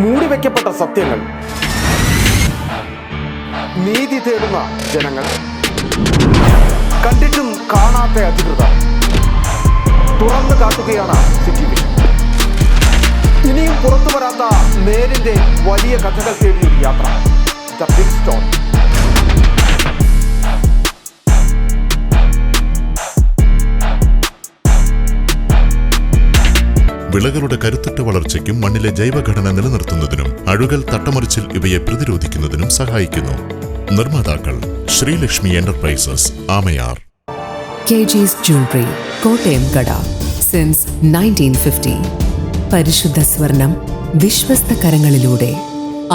മൂടിവെക്കപ്പെട്ട സത്യങ്ങൾ, നീതി തേടുന്ന ജനങ്ങൾ, കണ്ടിട്ടും കാണാത്ത അധികൃതർ തുറന്നു കാട്ടുകയാണ് സിറ്റി വിഷൻ. ഇനിയും പുറത്തു വരാത്ത നേരിന്റെ വലിയ കഥകൾ തേടിയൊരു യാത്ര. The big story. വിളകളുടെ കരുത്തുറ്റ വളർച്ചയ്ക്കും മണ്ണിലെ ജൈവഘടന നിലനിർത്തുന്നതിനും അഴുകൽ, തട്ടമറിച്ചിൽ ഇവയെ പ്രതിരോധിക്കുന്നതിനും സഹായിക്കുന്നു. നിർമ്മാതാക്കൾ Sreelakshmi enterprises, Amayar. KG's jewellery, Kottayam കട. സിൻസ് 1950. പരിശുദ്ധ സ്വർണം വിശ്വസ്ത കരങ്ങളിലൂടെ.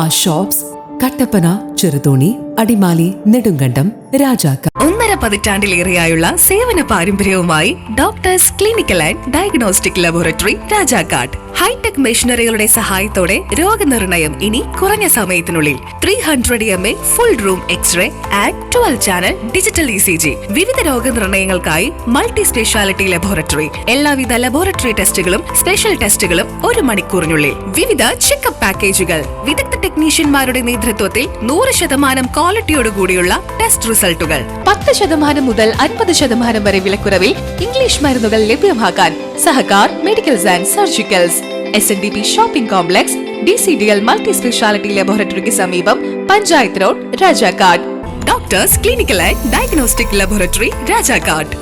ആ ഷോപ്സ് കട്ടപ്പന, ചെറുതോണി, അടിമാലി, നെടുങ്കണ്ടം, രാജാക്ക. 1.5 പതിറ്റാണ്ടിലേറെയായുള്ള സേവന പാരമ്പര്യവുമായി doctors clinical and diagnostic laboratory, Rajakkad. High tech മെഷീനറികളുടെ സഹായത്തോടെ രോഗനിർണയം ഇനി കുറഞ്ഞ സമയത്തിനുള്ളിൽ. 300 ml full room X ray and 12 channel digital ECG. വിവിധ രോഗനിർണയങ്ങൾക്കായി മൾട്ടി സ്പെഷ്യാലിറ്റി ലബോറട്ടറി. എല്ലാവിധ ലബോറട്ടറി ടെസ്റ്റുകളും സ്പെഷ്യൽ ടെസ്റ്റുകളും 1 മണിക്കൂറിനുള്ളിൽ. വിവിധ ചെക്കപ്പ് പാക്കേജുകൾ. വിദഗ്ധ ടെക്നീഷ്യന്മാരുടെ നേതൃത്വത്തിൽ 100% ക്വാളിറ്റിയോടുകൂടിയുള്ള ടെസ്റ്റ് റിസൾട്ടുകൾ. 10% മുതൽ 50% വരെ വിലക്കുറവിൽ ഇംഗ്ലീഷ് മരുന്നുകൾ ലഭ്യമാക്കാൻ Sahakar medicals and surgicals, SNDP shopping complex, DCDL multi speciality ലബോറട്ടറിക്ക് സമീപം, panchayat road, Rajakkad. Doctors clinical and diagnostic laboratory, Rajakkad.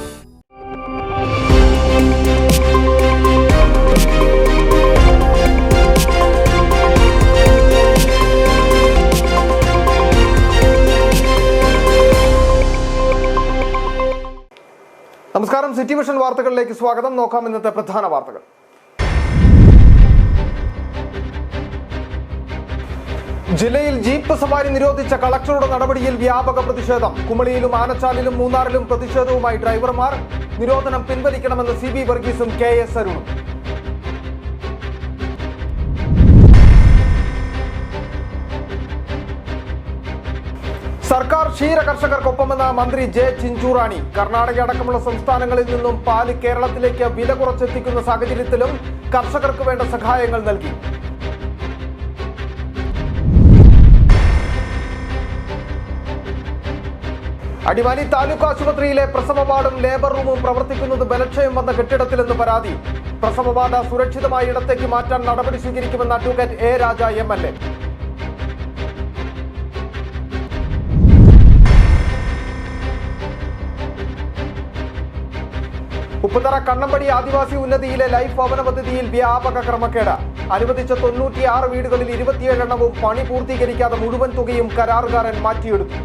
നമസ്കാരം. സിറ്റി വിഷൻ വാർത്തകളിലേക്ക് സ്വാഗതം. നോക്കാം ഇന്നത്തെ പ്രധാന വാർത്തകൾ. ജില്ലയിൽ ജീപ്പ് സവാരി നിരോധിച്ച കളക്ടറുടെ നടപടിയിൽ വ്യാപക പ്രതിഷേധം. കുമളിയിലും ആനച്ചാലിലും മൂന്നാറിലും പ്രതിഷേധവുമായി ഡ്രൈവർമാർ. നിരോധനം പിൻവലിക്കണമെന്ന് CB വർഗീസും KS അരുണും. സർക്കാർ ക്ഷീര കർഷകർക്കൊപ്പമെന്ന മന്ത്രി J. ചിഞ്ചുറാണി. കർണാടക അടക്കമുള്ള സംസ്ഥാനങ്ങളിൽ നിന്നും പാല് കേരളത്തിലേക്ക് വില കുറച്ചെത്തിക്കുന്ന സാഹചര്യത്തിലും കർഷകർക്ക് വേണ്ട സഹായങ്ങൾ നൽകി. അടിമാലി താലൂക്ക് ആശുപത്രിയിലെ പ്രസവ വാർഡും ലേബർ റൂമും പ്രവർത്തിക്കുന്നത് ബലക്ഷയം വന്ന കെട്ടിടത്തിലെന്ന് പരാതി. പ്രസവ വാർഡ് സുരക്ഷിതമായ ഇടത്തേക്ക് മാറ്റാൻ നടപടി സ്വീകരിക്കുമെന്ന് advocate A. Raja MLA. Upputhara Kannampadi Adivasi ഉന്നതിയിലെ ലൈഫ് ഭവന പദ്ധതിയിൽ വ്യാപക ക്രമക്കേട്. അനുവദിച്ച 96 വീടുകളിൽ 27 എണ്ണവും പണി പൂർത്തീകരിക്കാതെ മുഴുവൻ തുകയും കരാറുകാരൻ മാറ്റിയെടുത്തു.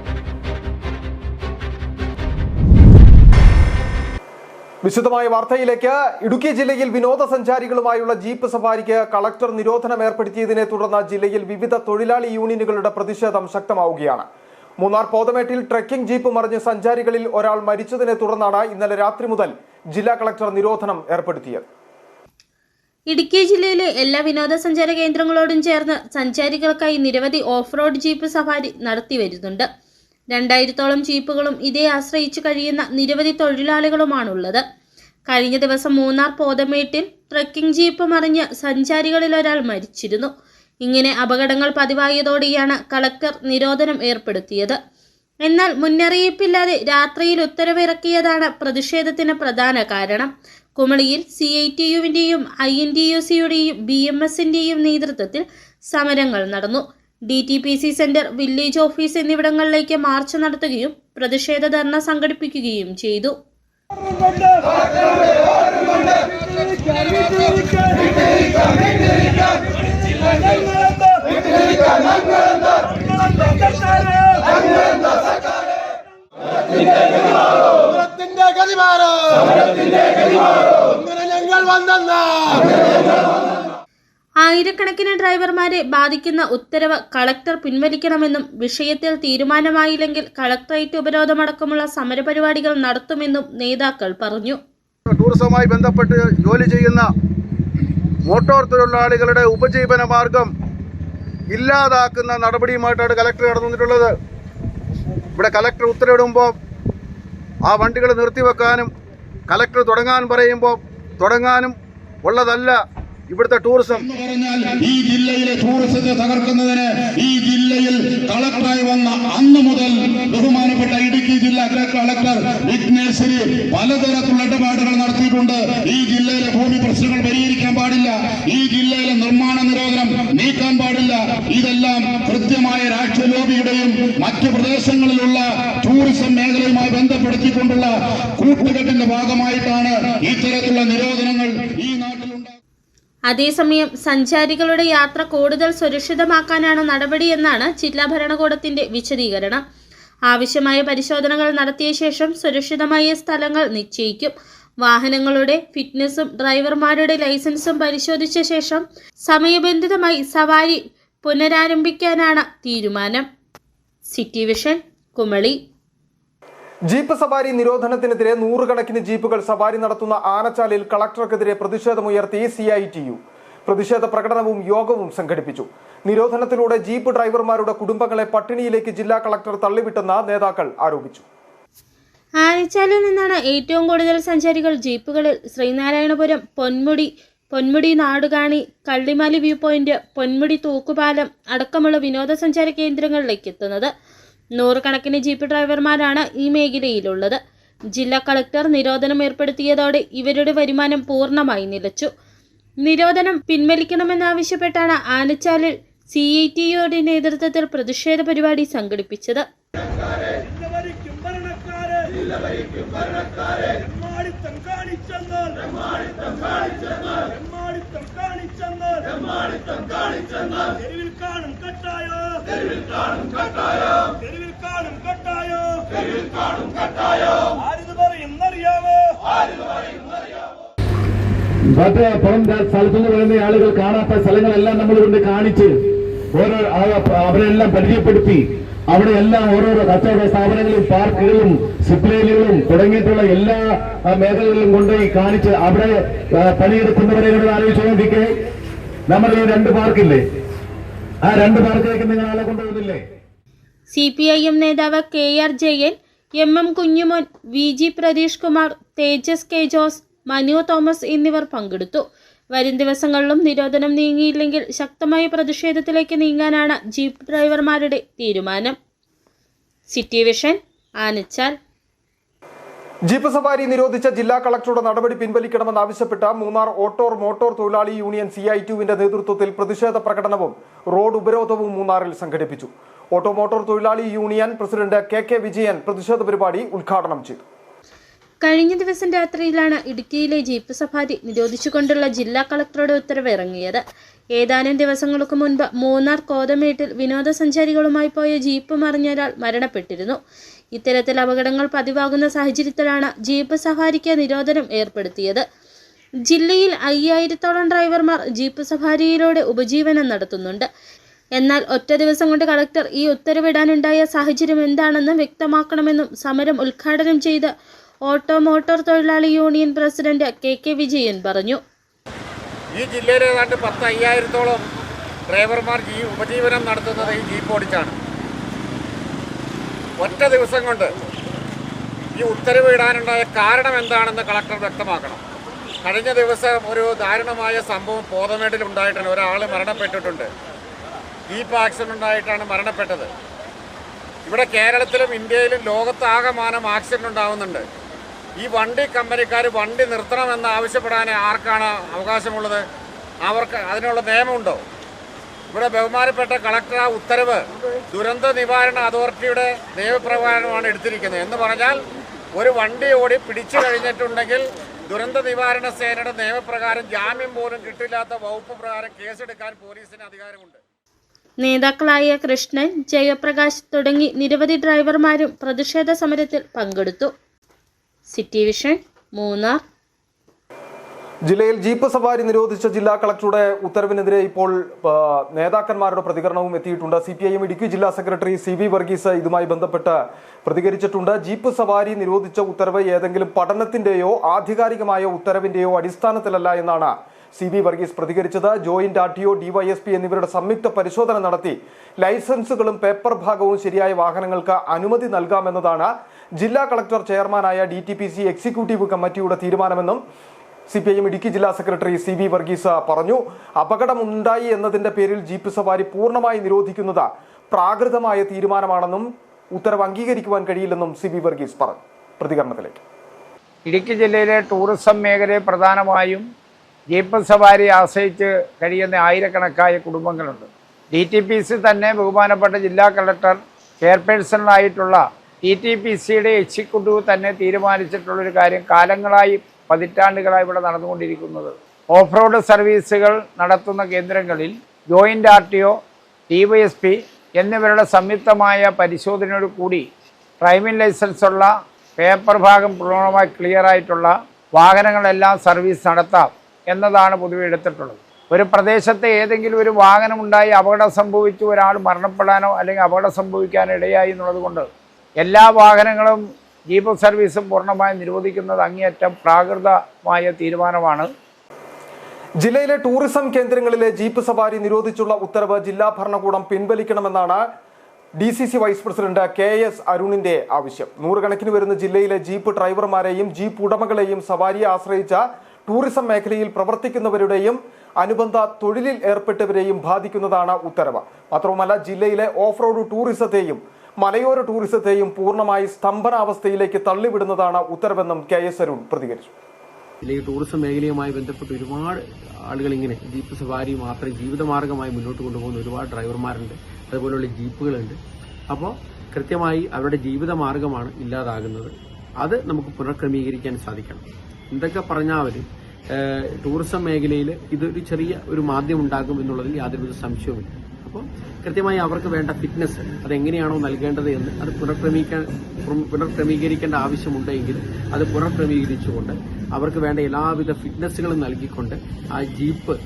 വിശദമായ വാർത്തയിലേക്ക്. ഇടുക്കി ജില്ലയിൽ വിനോദസഞ്ചാരികളുമായുള്ള ജീപ്പ് സഫാരിക്ക് കളക്ടർ നിരോധനം ഏർപ്പെടുത്തിയതിനെ തുടർന്ന് ജില്ലയിൽ വിവിധ തൊഴിലാളി യൂണിയനുകളുടെ പ്രതിഷേധം ശക്തമാവുകയാണ്. മൂന്നാർ പോതമേട്ടിൽ ട്രെക്കിംഗ് ജീപ്പ് മറിഞ്ഞ് സഞ്ചാരികളിൽ ഒരാൾ മരിച്ചതിനെ തുടർന്നാണ് ഇന്നലെ രാത്രി മുതൽ ജില്ലാ കളക്ടർ നിരോധനം ഏർപ്പെടുത്തിയത്. ഇടുക്കി ജില്ലയിലെ എല്ലാ വിനോദസഞ്ചാര കേന്ദ്രങ്ങളോടും ചേർന്ന് സഞ്ചാരികൾക്കായി നിരവധി ഓഫ് റോഡ് ജീപ്പ് സഫാരി നടത്തി വരുന്നുണ്ട്. 2000-ഓളം ജീപ്പുകളും ഇതേ ആശ്രയിച്ച് കഴിയുന്ന നിരവധി തൊഴിലാളികളുമാണുള്ളത്. കഴിഞ്ഞ ദിവസം മൂന്നാർ പോതമേട്ടിൽ ട്രെക്കിംഗ് ജീപ്പ് മറിഞ്ഞ് സഞ്ചാരികളിൽ ഒരാൾ മരിച്ചിരുന്നു. ഇങ്ങനെ അപകടങ്ങൾ പതിവായതോടെയാണ് കളക്ടർ നിരോധനം ഏർപ്പെടുത്തിയത്. എന്നാൽ മുന്നറിയിപ്പില്ലാതെ രാത്രിയിൽ ഉത്തരവിറക്കിയതാണ് പ്രതിഷേധത്തിന് പ്രധാന കാരണം. കുമളിയിൽ CITU-വിന്റെയും INTUC-യുടെയും BMS-ന്റെയും നേതൃത്വത്തിൽ സമരങ്ങൾ നടന്നു. DTPC സെന്റർ, വില്ലേജ് ഓഫീസ് എന്നിവിടങ്ങളിലേക്ക് മാർച്ച് നടത്തുകയും പ്രതിഷേധ ധർണ സംഘടിപ്പിക്കുകയും ചെയ്തു. ആയിരക്കണക്കിന് ഡ്രൈവർമാരെ ബാധിക്കുന്ന ഉത്തരവ് കളക്ടർ പിൻവലിക്കണമെന്നും വിഷയത്തിൽ തീരുമാനമായില്ലെങ്കിൽ കളക്ടറേറ്റ് ഉപരോധമടക്കമുള്ള സമരപരിപാടികൾ നടത്തുമെന്നും നേതാക്കൾ പറഞ്ഞു. ടൂറിസവുമായി ബന്ധപ്പെട്ട് ജോലി ചെയ്യുന്ന മോട്ടോർ തൊഴിലാളികളുടെ ഉപജീവന മാർഗം ഇല്ലാതാക്കുന്ന നടപടിയുമായിട്ടാണ് കലക്ടർ കടന്നിട്ടുള്ളത്. ഇവിടെ കലക്ടർ ഉത്തരവിടുമ്പോൾ ആ വണ്ടികൾ നിർത്തിവെക്കാനും കലക്ടർ തുടങ്ങാൻ പറയുമ്പോൾ തുടങ്ങാനും ഉള്ളതല്ല ഇവിടുത്തെ ടൂറിസം എന്ന് പറഞ്ഞാൽ ഈ ജില്ലയിലെ ടൂറിസത്തെ തകർക്കുന്നതിന് ഈ ജില്ലയിൽ കളക്ടറായി വന്ന അന്ന് മുതൽ ബഹുമാനപ്പെട്ട ഇടുക്കി ജില്ലാ കളക്ടർ വിഘ്നേശ്വരി പലതരത്തിലുള്ള ഇടപാടുകൾ നടത്തിയിട്ടുണ്ട്. ഈ ജില്ലയിലെ ഭൂമി പ്രശ്നങ്ങൾ പരിഹരിക്കാൻ പാടില്ല, ഈ ജില്ലയിലെ നിർമ്മാണ നിരോധനം നീക്കാൻ പാടില്ല. ഇതെല്ലാം കൃത്യമായ രാഷ്ട്രീയ ലോബിയുടെയും മറ്റ് പ്രദേശങ്ങളിലുള്ള ടൂറിസം മേഖലയുമായി ബന്ധപ്പെടുത്തിക്കൊണ്ടുള്ള കൂട്ടുകെട്ടിന്റെ ഭാഗമായിട്ടാണ് ഇത്തരത്തിലുള്ള നിരോധനങ്ങൾ ഈ നാട്ടിലുണ്ടാകുന്നത്. അതേസമയം സഞ്ചാരികളുടെ യാത്ര കൂടുതൽ സുരക്ഷിതമാക്കാനാണ് നടപടിയെന്നാണ് ജില്ലാ ഭരണകൂടത്തിന്റെ വിശദീകരണം. ആവശ്യമായ പരിശോധനകൾ നടത്തിയ ശേഷം സുരക്ഷിതമായ സ്ഥലങ്ങൾ നിശ്ചയിക്കും. വാഹനങ്ങളുടെ ഫിറ്റ്നസും ഡ്രൈവർമാരുടെ ലൈസൻസും പരിശോധിച്ച ശേഷം സമയബന്ധിതമായി സവാരി പുനരാരംഭിക്കാനാണ് തീരുമാനം. City vision, Kumily. ജീപ്പ് സവാരി നിരോധനത്തിനെതിരെ നൂറുകണക്കിന് ജീപ്പുകൾ സവാരി നടത്തുന്ന ആനച്ചാലിൽ കളക്ടർക്കെതിരെ പ്രതിഷേധമുയർത്തി CITU പ്രതിഷേധ പ്രകടനവും യോഗവും സംഘടിപ്പിച്ചു. നിരോധനത്തിലൂടെ ജീപ്പ് ഡ്രൈവർമാരുടെ കുടുംബങ്ങളെ പട്ടിണിയിലേക്ക് ജില്ലാ കളക്ടർ തള്ളിവിട്ടെന്ന് നേതാക്കൾ ആരോപിച്ചു. ആനച്ചാലിൽ നിന്നാണ് ഏറ്റവും കൂടുതൽ സഞ്ചാരികൾ ജീപ്പുകളിൽ ശ്രീനാരായണപുരം, പൊന്മുടി നാടുകാണി, കള്ളിമാലി വ്യൂ പോയിന്റ്, പൊന്മുടി തൂക്കുപാലം അടക്കമുള്ള വിനോദസഞ്ചാര കേന്ദ്രങ്ങളിലേക്ക് എത്തുന്നത്. നൂറുകണക്കിന് ജീപ്പ് ഡ്രൈവർമാരാണ് ഈ മേഖലയിലുള്ളത്. ജില്ലാ കളക്ടർ നിരോധനം ഏർപ്പെടുത്തിയതോടെ ഇവരുടെ വരുമാനം പൂർണ്ണമായി നിലച്ചു. നിരോധനം പിൻവലിക്കണമെന്നാവശ്യപ്പെട്ടാണ് ആനച്ചാലിൽ CITUയുടെ നേതൃത്വത്തിൽ പ്രതിഷേധ പരിപാടി സംഘടിപ്പിച്ചത്. മറ്റേ പുറം സ്ഥലത്തുനിന്ന് വരുന്ന ആളുകൾ കാണാത്ത സ്ഥലങ്ങളെല്ലാം നമ്മൾ കൊണ്ട് കാണിച്ച് അവരെല്ലാം പരിചയപ്പെടുത്തി അവിടെയെല്ലാം ഓരോരോ കച്ചവട സ്ഥാപനങ്ങളും പാർക്കുകളും സിപ്ലൈനുകളും തുടങ്ങിയിട്ടുള്ള എല്ലാ മേഖലകളിലും കൊണ്ടുപോയി കാണിച്ച് അവിടെ പണിയെടുക്കുന്നവരെ ആലോചിച്ച് നോക്കിക്കേ. നമ്മുടെ ഈ 2 പാർക്കില്ലേ, ആ 2 പാർക്കിലേക്ക് നിങ്ങൾ ആളെ കൊണ്ടുപോകുന്നില്ലേ? CPIM നേതാവ് KR Jayan, MM Kunjumon, VG Pratheesh Kumar, Tejas K Jose, Manu Thomas എന്നിവർ പങ്കെടുത്തു. വരും ദിവസങ്ങളിലും നിരോധനം നീങ്ങിയില്ലെങ്കിൽ ശക്തമായ പ്രതിഷേധത്തിലേക്ക് നീങ്ങാനാണ് ജീപ്പ് ഡ്രൈവർമാരുടെ തീരുമാനം. City vision, Anachal. ജീപ്പ് സവാരി നിരോധിച്ച ജില്ലാ കളക്ടറുടെ നടപടി പിൻവലിക്കണമെന്നാവശ്യപ്പെട്ട് മൂന്നാർ മോട്ടോർ തൊഴിലാളി യൂണിയൻ CITUവിന്റെ നേതൃത്വത്തിൽ പ്രതിഷേധ പ്രകടനവും റോഡ് ഉപരോധവും മൂന്നാറിൽ സംഘടിപ്പിച്ചു. മോട്ടോർ തൊഴിലാളി യൂണിയൻ പ്രസിഡന്റ് KK വിജയൻ പ്രതിഷേധ പരിപാടി ഉദ്ഘാടനം ചെയ്തു. കഴിഞ്ഞ ദിവസം രാത്രിയിലാണ് ഇടുക്കിയിലെ ജീപ്പ് സഫാരി നിരോധിച്ചുകൊണ്ടുള്ള ജില്ലാ കളക്ടറുടെ ഉത്തരവ് ഇറങ്ങിയത്. ഏതാനും ദിവസങ്ങൾക്ക് മുൻപ് മൂന്നാർ കോതമേട്ടിൽ വിനോദസഞ്ചാരികളുമായി പോയ ജീപ്പ് മറിഞ്ഞൊരാൾ മരണപ്പെട്ടിരുന്നു. ഇത്തരത്തിൽ അപകടങ്ങൾ പതിവാകുന്ന സാഹചര്യത്തിലാണ് ജീപ്പ് സഫാരിക്ക് നിരോധനം ഏർപ്പെടുത്തിയത്. ജില്ലയിൽ 5000-ഓളം ഡ്രൈവർമാർ ജീപ്പ് സഫാരിയിലൂടെ ഉപജീവനം നടത്തുന്നുണ്ട്. എന്നാൽ ഒറ്റ ദിവസം കൊണ്ട് കളക്ടർ ഈ ഉത്തരവിടാനുണ്ടായ സാഹചര്യം എന്താണെന്ന് വ്യക്തമാക്കണമെന്നും സമരം ഉദ്ഘാടനം ചെയ്ത് മോട്ടോർ തൊഴിലാളി യൂണിയൻ പ്രസിഡന്റ് KK വിജയൻ പറഞ്ഞു. ഈ ജില്ലയിൽ ഏതാണ്ട് 5000-ഓളം ഡ്രൈവർമാർ ഉപജീവനം നടത്തുന്നത് ഈ ജീപ്പ് ഓടിച്ചാണ്. ഒറ്റ ദിവസം കൊണ്ട് ഈ ഉത്തരവ് ഇടാനുണ്ടായ കാരണം എന്താണെന്ന് കളക്ടർ വ്യക്തമാക്കണം. കഴിഞ്ഞ ദിവസം ഒരു ദാരുണമായ സംഭവം കോതമേട്ടിൽ ഉണ്ടായിട്ടുണ്ട്. ഒരാൾ മരണപ്പെട്ടിട്ടുണ്ട്. ജീപ്പ് ആക്സിഡൻ്റ് ഉണ്ടായിട്ടാണ് മരണപ്പെട്ടത്. ഇവിടെ കേരളത്തിലും ഇന്ത്യയിലും ലോകത്താകമാനം ആക്സിഡൻ്റ് ഉണ്ടാകുന്നുണ്ട്. ഈ വണ്ടി കമ്പനിക്കാർ വണ്ടി നിർത്തണമെന്ന് ആവശ്യപ്പെടാൻ ആർക്കാണ് അവകാശമുള്ളത്? അവർക്ക് അതിനുള്ള നിയമമുണ്ടോ? ഇവിടെ ബഹുമാനപ്പെട്ട കളക്ടർ ആ ഉത്തരവ് ദുരന്ത നിവാരണ അതോറിറ്റിയുടെ നിയമപ്രകാരമാണ് എടുത്തിരിക്കുന്നത്. എന്ന് പറഞ്ഞാൽ ഒരു വണ്ടി ഓടി പിടിച്ചു കഴിഞ്ഞിട്ടുണ്ടെങ്കിൽ ദുരന്ത നിവാരണ സേനയുടെ നിയമപ്രകാരം ജാമ്യം പോലും കിട്ടില്ലാത്ത വകുപ്പ് പ്രകാരം കേസെടുക്കാൻ പോലീസിന് അധികാരമുണ്ട്. നേതാക്കളായ കൃഷ്ണൻ, ജയപ്രകാശ് തുടങ്ങി നിരവധി ഡ്രൈവർമാരും പ്രതിഷേധ സമരത്തിൽ പങ്കെടുത്തു. City vision, Munnar. ജില്ലയിൽ ജീപ്പ് സവാരി നിരോധിച്ച ജില്ലാ കളക്ടറുടെ ഉത്തരവിനെതിരെ ഇപ്പോൾ നേതാക്കന്മാരുടെ പ്രതികരണവും എത്തിയിട്ടുണ്ട്. CPIM ഇടുക്കി ജില്ലാ സെക്രട്ടറി CV വർഗീസ് ഇതുമായി ബന്ധപ്പെട്ട് പ്രതികരിച്ചിട്ടുണ്ട്. ജീപ്പ് സവാരി നിരോധിച്ച ഉത്തരവ് ഏതെങ്കിലും പഠനത്തിന്റെയോ ആധികാരികമായ ഉത്തരവിന്റെയോ അടിസ്ഥാനത്തിലല്ല എന്നാണ് CV വർഗീസ് പ്രതികരിച്ചത്. ജോയിന്റ് RTO, DYSP എന്നിവരുടെ സംയുക്ത പരിശോധന നടത്തി ലൈസൻസുകളും പേപ്പർ ഭാഗവും ശരിയായ വാഹനങ്ങൾക്ക് അനുമതി നൽകാമെന്നതാണ് ജില്ലാ കളക്ടർ ചെയർമാനായ DTPC എക്സിക്യൂട്ടീവ് കമ്മിറ്റിയുടെ തീരുമാനമെന്നും CPIM ഇടുക്കി ജില്ലാ സെക്രട്ടറി CB വർഗീസ് പറഞ്ഞു. അപകടമുണ്ടായി എന്നതിന്റെ പേരിൽ ജീപ്പ് സവാരി പൂർണ്ണമായി നിരോധിക്കുന്നത് പ്രാകൃതമായ തീരുമാനമാണെന്നും ഉത്തരവ് അംഗീകരിക്കുവാൻ കഴിയില്ലെന്നും CB വർഗീസ് പറഞ്ഞു. പ്രതികരണത്തിലേക്ക്. ഇടുക്കി ജില്ലയിലെ ടൂറിസം മേഖലയെ പ്രധാനമായും ജീപ്പ് സവാരി ആശ്രയിച്ച് കഴിയുന്ന ആയിരക്കണക്കായ കുടുംബങ്ങളുണ്ട്. DTPC തന്നെ ബഹുമാനപ്പെട്ട ജില്ലാ കളക്ടർ ചെയർപേഴ്സണായിട്ടുള്ള TTPCയുടെ എക്സിക്യൂട്ടീവ് തന്നെ തീരുമാനിച്ചിട്ടുള്ളൊരു കാര്യം കാലങ്ങളായി പതിറ്റാണ്ടുകളായി ഇവിടെ നടന്നുകൊണ്ടിരിക്കുന്നത് ഓഫ് റോഡ് സർവീസുകൾ നടത്തുന്ന കേന്ദ്രങ്ങളിൽ ജോയിൻ്റ് RTO, DYSP എന്നിവരുടെ സംയുക്തമായ പരിശോധനയോട് കൂടി ഡ്രൈവിംഗ് ലൈസൻസ് ഉള്ള പേപ്പർ ഭാഗം പൂർണ്ണമായി ക്ലിയർ ആയിട്ടുള്ള വാഹനങ്ങളെല്ലാം സർവീസ് നടത്താം എന്നതാണ് പൊതുവെ എടുത്തിട്ടുള്ളത്. ഒരു പ്രദേശത്തെ ഏതെങ്കിലും ഒരു വാഹനമുണ്ടായി അപകടം സംഭവിച്ചു ഒരാൾ മരണപ്പെടാനോ അല്ലെങ്കിൽ അപകടം സംഭവിക്കാനോ ഇടയായി എന്നുള്ളത് കൊണ്ട് എല്ലാ വാഹനങ്ങളും ജീപ്പ് സർവീസും പൂർണ്ണമായും നിരോധിക്കുന്നത് അങ്ങേയറ്റം പ്രാകൃതമായ തീരുമാനമാണ്. ജില്ലയിലെ ടൂറിസം കേന്ദ്രങ്ങളിലെ ജീപ്പ് സവാരി നിരോധിച്ചുള്ള ഉത്തരവ് ജില്ലാ ഭരണകൂടം പിൻവലിക്കണമെന്നാണ് DCC വൈസ് പ്രസിഡന്റ് KS അരുണിന്റെ ആവശ്യം. നൂറുകണക്കിന് വരുന്ന ജില്ലയിലെ ജീപ്പ് ഡ്രൈവർമാരെയും ജീപ്പ് ഉടമകളെയും സവാരിയെ ആശ്രയിച്ച ടൂറിസം മേഖലയിൽ പ്രവർത്തിക്കുന്നവരുടെയും അനുബന്ധ തൊഴിലിൽ ഏർപ്പെട്ടവരെയും ബാധിക്കുന്നതാണ് ഉത്തരവ്. മാത്രവുമല്ല ജില്ലയിലെ ഓഫ് റോഡ് ടൂറിസത്തെയും മലയോര ടൂറിസത്തെയും പൂർണ്ണമായി സ്തംഭനാവസ്ഥയിലേക്ക് തള്ളിവിടുന്നതാണ് ഉത്തരവെന്നും KS അരുൺ പ്രതികരിച്ചു. ഈ ടൂറിസം മേഖലയുമായി ബന്ധപ്പെട്ട് ഒരുപാട് ആളുകൾ ഇങ്ങനെ ജീപ്പ് സവാരി മാത്രം ജീവിതമാർഗമായി മുന്നോട്ട് കൊണ്ടുപോകുന്ന ഒരുപാട് ഡ്രൈവർമാരുണ്ട്, അതുപോലെയുള്ള ജീപ്പുകളുണ്ട്. അപ്പോൾ കൃത്യമായി അവരുടെ ജീവിതമാർഗമാണ് ഇല്ലാതാകുന്നത്. അത് നമുക്ക് പുനഃക്രമീകരിക്കാൻ സാധിക്കണം. എന്തൊക്കെ പറഞ്ഞാൽ ടൂറിസം മേഖലയിൽ ഇതൊരു ചെറിയ ഒരു മാന്ദ്യം ഉണ്ടാകും എന്നുള്ളതിൽ യാതൊരു സംശയവുമില്ല. അപ്പോൾ കൃത്യമായി അവർക്ക് വേണ്ട ഫിറ്റ്നസ് അതെങ്ങനെയാണോ നൽകേണ്ടത് എന്ന് അത് പുനഃക്രമീകരിക്കേണ്ട ആവശ്യമുണ്ടെങ്കിൽ അത് പുനഃക്രമീകരിച്ചുകൊണ്ട് അവർക്ക് വേണ്ട എല്ലാവിധ ഫിറ്റ്നസ്സുകളും നൽകിക്കൊണ്ട് ആ ജീപ്പ്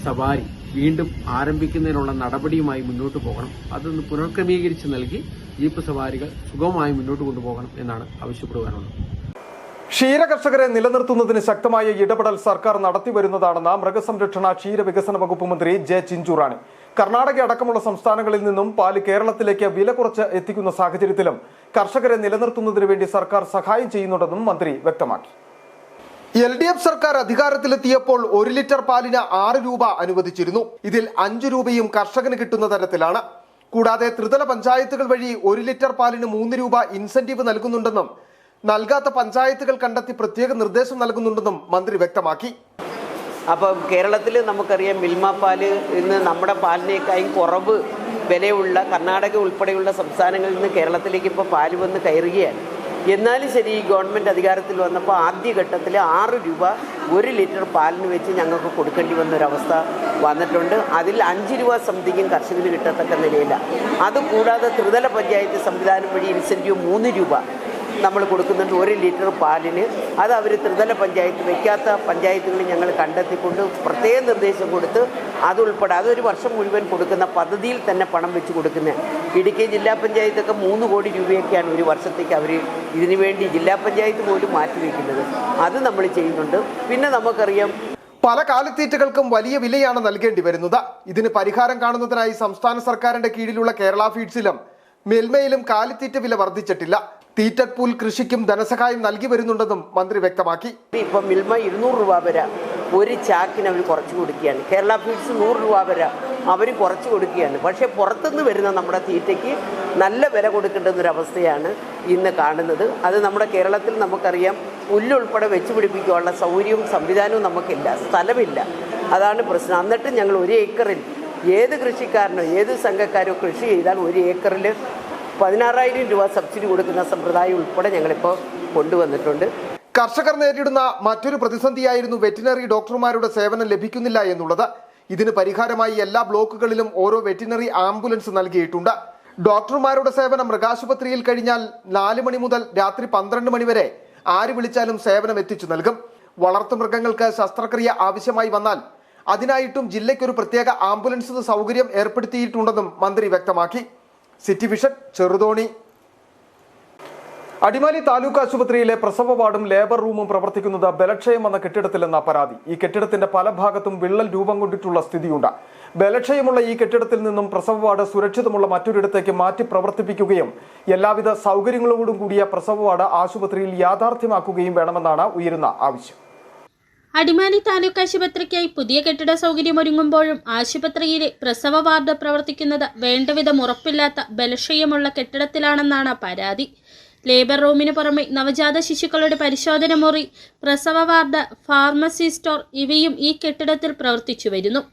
സവാരി വീണ്ടും ആരംഭിക്കുന്നതിനുള്ള നടപടിയുമായി മുന്നോട്ട് പോകണം. അതൊന്ന് പുനഃക്രമീകരിച്ച് നൽകി ജീപ്പ് സവാരികൾ സുഗമമായി മുന്നോട്ട് കൊണ്ടുപോകണം എന്നാണ് ആവശ്യപ്പെടുവാനുള്ളത്. ക്ഷീരകർഷകരെ നിലനിർത്തുന്നതിന് ശക്തമായ ഇടപെടൽ സർക്കാർ നടത്തിവരുന്നതാണെന്ന് മൃഗസംരക്ഷണ ക്ഷീരവികസന വകുപ്പ് മന്ത്രി J. ചിഞ്ചുറാണി. കർണാടക അടക്കമുള്ള സംസ്ഥാനങ്ങളിൽ നിന്നും പാല് കേരളത്തിലേക്ക് വില കുറച്ച് എത്തിക്കുന്ന സാഹചര്യത്തിലും കർഷകരെ നിലനിർത്തുന്നതിന് വേണ്ടി സർക്കാർ സഹായം ചെയ്യുന്നുണ്ടെന്നും മന്ത്രി വ്യക്തമാക്കി. LDF സർക്കാർ അധികാരത്തിലെത്തിയപ്പോൾ 1 ലിറ്റർ പാലിന് 6 രൂപ അനുവദിച്ചിരുന്നു. ഇതിൽ 5 രൂപയും കർഷകന് കിട്ടുന്ന തരത്തിലാണ്. കൂടാതെ ത്രിതല പഞ്ചായത്തുകൾ വഴി 1 ലിറ്റർ പാലിന് 3 രൂപ ഇൻസെന്റീവ് നൽകുന്നുണ്ടെന്നും നൽകാത്ത പഞ്ചായത്തുകൾ കണ്ടെത്തി പ്രത്യേക നിർദ്ദേശം നൽകുന്നുണ്ടെന്നും മന്ത്രി വ്യക്തമാക്കി. അപ്പം കേരളത്തിൽ നമുക്കറിയാം മിൽമ പാല് ഇന്ന് നമ്മുടെ പാലിനേക്കാളും കുറവ് വിലയുള്ള കർണാടക ഉൾപ്പെടെയുള്ള സംസ്ഥാനങ്ങളിൽ നിന്ന് കേരളത്തിലേക്ക് ഇപ്പോൾ പാല് വന്ന് കയറുകയാണ്. എന്നാലും ശരി, ഈ ഗവൺമെൻറ് അധികാരത്തിൽ വന്നപ്പോൾ ആദ്യഘട്ടത്തിൽ 6 രൂപ 1 ലിറ്റർ പാലിന് വെച്ച് ഞങ്ങൾക്ക് കൊടുക്കേണ്ടി വന്നൊരവസ്ഥ വന്നിട്ടുണ്ട്. അതിൽ 5 രൂപ സംതിങ്ങും കർഷകന് കിട്ടത്തക്ക നിലയില്ല. അതുകൂടാതെ ത്രിതല പഞ്ചായത്ത് സംവിധാനം വഴി ഇൻസെൻറ്റീവ് 3 രൂപ നമ്മൾ കൊടുക്കുന്നുണ്ട് 1 ലിറ്റർ പാലിന്. അത് അവർ ത്രിതല പഞ്ചായത്ത് വയ്ക്കാത്ത പഞ്ചായത്തുകൾ ഞങ്ങൾ കണ്ടെത്തിക്കൊണ്ട് പ്രത്യേക നിർദ്ദേശം കൊടുത്ത് അതുൾപ്പെടെ അതൊരു വർഷം മുഴുവൻ കൊടുക്കുന്ന പദ്ധതിയിൽ തന്നെ പണം വെച്ച് കൊടുക്കുന്നത്. ഇടുക്കി ജില്ലാ പഞ്ചായത്തൊക്കെ 3 കോടി രൂപയൊക്കെയാണ് ഒരു വർഷത്തേക്ക് അവർ ഇതിനു വേണ്ടി ജില്ലാ പഞ്ചായത്ത് പോലും മാറ്റിവെക്കുന്നത്. അത് നമ്മൾ ചെയ്യുന്നുണ്ട്. പിന്നെ നമുക്കറിയാം പല കാലിത്തീറ്റകൾക്കും വലിയ വിലയാണ് നൽകേണ്ടി വരുന്നത്. ഇതിന് പരിഹാരം കാണുന്നതിനായി സംസ്ഥാന സർക്കാരിന്റെ കീഴിലുള്ള കേരള ഫീഡ്സിലും മിൽമയിലും കാലിത്തീറ്റ വില വർദ്ധിച്ചിട്ടില്ല. തീറ്റപ്പൂൽ കൃഷിക്കും ധനസഹായം നൽകി വരുന്നുണ്ടെന്നും മന്ത്രി വ്യക്തമാക്കി. ഇപ്പം മിൽമ 200 രൂപ വരെ ഒരു ചാക്കിന് അവർ കുറച്ച് കൊടുക്കുകയാണ്. കേരള ഫീഡ്സ് 100 രൂപ വരെ അവർ കുറച്ച് കൊടുക്കുകയാണ്. പക്ഷേ പുറത്തുനിന്ന് വരുന്ന നമ്മുടെ തീറ്റയ്ക്ക് നല്ല വില കൊടുക്കേണ്ടുന്നൊരവസ്ഥയാണ് ഇന്ന് കാണുന്നത്. അത് നമ്മുടെ കേരളത്തിൽ നമുക്കറിയാം പുല്ലുൾപ്പെടെ വെച്ച് പിടിപ്പിക്കാനുള്ള സൗകര്യവും സംവിധാനവും നമുക്കില്ല, സ്ഥലമില്ല. അതാണ് പ്രശ്നം. എന്നിട്ട് ഞങ്ങൾ 1 ഏക്കറിൽ ഏത് കൃഷിക്കാരനോ ഏത് സംഘക്കാരോ കൃഷി ചെയ്താൽ 1 ഏക്കറിൽ 16,000 രൂപ സബ്സിഡി കൊടുക്കുന്ന സമ്പ്രദായം ഉൾപ്പെടെ ഞങ്ങളിപ്പോൾ കൊണ്ടുവന്നിട്ടുണ്ട്. കർഷകർ നേരിടുന്ന മറ്റൊരു പ്രതിസന്ധിയായിരുന്നു വെറ്റിനറി ഡോക്ടർമാരുടെ സേവനം ലഭിക്കുന്നില്ല എന്നുള്ളത്. ഇതിന് പരിഹാരമായി എല്ലാ ബ്ലോക്കുകളിലും ഓരോ വെറ്റിനറി ആംബുലൻസ് നൽകിയിട്ടുണ്ട്. ഡോക്ടർമാരുടെ സേവനം മൃഗാശുപത്രിയിൽ കഴിഞ്ഞാൽ 4 മണി മുതൽ രാത്രി 12 മണി വരെ ആര് വിളിച്ചാലും സേവനം എത്തിച്ചു നൽകും. വളർത്തുമൃഗങ്ങൾക്ക് ശസ്ത്രക്രിയ ആവശ്യമായി വന്നാൽ അതിനായിട്ടും ജില്ലയ്ക്കൊരു പ്രത്യേക ആംബുലൻസ് സൗകര്യം ഏർപ്പെടുത്തിയിട്ടുണ്ടെന്നും മന്ത്രി വ്യക്തമാക്കി. City vision, Cheruthoni. അടിമാലി താലൂക്ക് ആശുപത്രിയിലെ പ്രസവ വാർഡും ലേബർ റൂമും പ്രവർത്തിക്കുന്നത് ബലക്ഷയം വന്ന കെട്ടിടത്തിലെന്ന പരാതി. ഈ കെട്ടിടത്തിന്റെ പല ഭാഗത്തും വിള്ളൽ രൂപം കൊണ്ടിട്ടുള്ള സ്ഥിതിയുണ്ട്. ബലക്ഷയമുള്ള ഈ കെട്ടിടത്തിൽ നിന്നും പ്രസവ വാർഡ് സുരക്ഷിതമുള്ള മറ്റൊരിടത്തേക്ക് മാറ്റി പ്രവർത്തിപ്പിക്കുകയും എല്ലാവിധ സൗകര്യങ്ങളോടും കൂടിയ പ്രസവ വാർഡ് ആശുപത്രിയിൽ യാഥാർത്ഥ്യമാക്കുകയും വേണമെന്നാണ് ഉയരുന്ന ആവശ്യം. അടിമാലി താലൂക്ക് ആശുപത്രിക്കായി പുതിയ കെട്ടിട സൗകര്യം ഒരുങ്ങുമ്പോഴും ആശുപത്രിയിലെ പ്രസവ വാർഡ് പ്രവർത്തിക്കുന്നത് വേണ്ടവിധം ഉറപ്പില്ലാത്ത ബലക്ഷയമുള്ള കെട്ടിടത്തിലാണെന്നാണ് പരാതി. ലേബർ റൂമിന് പുറമെ നവജാത ശിശുക്കളുടെ പരിശോധന മുറി, പ്രസവ വാർഡ്, ഫാർമസി സ്റ്റോർ ഇവയും ഈ കെട്ടിടത്തിൽ പ്രവർത്തിച്ചു വരുന്നു.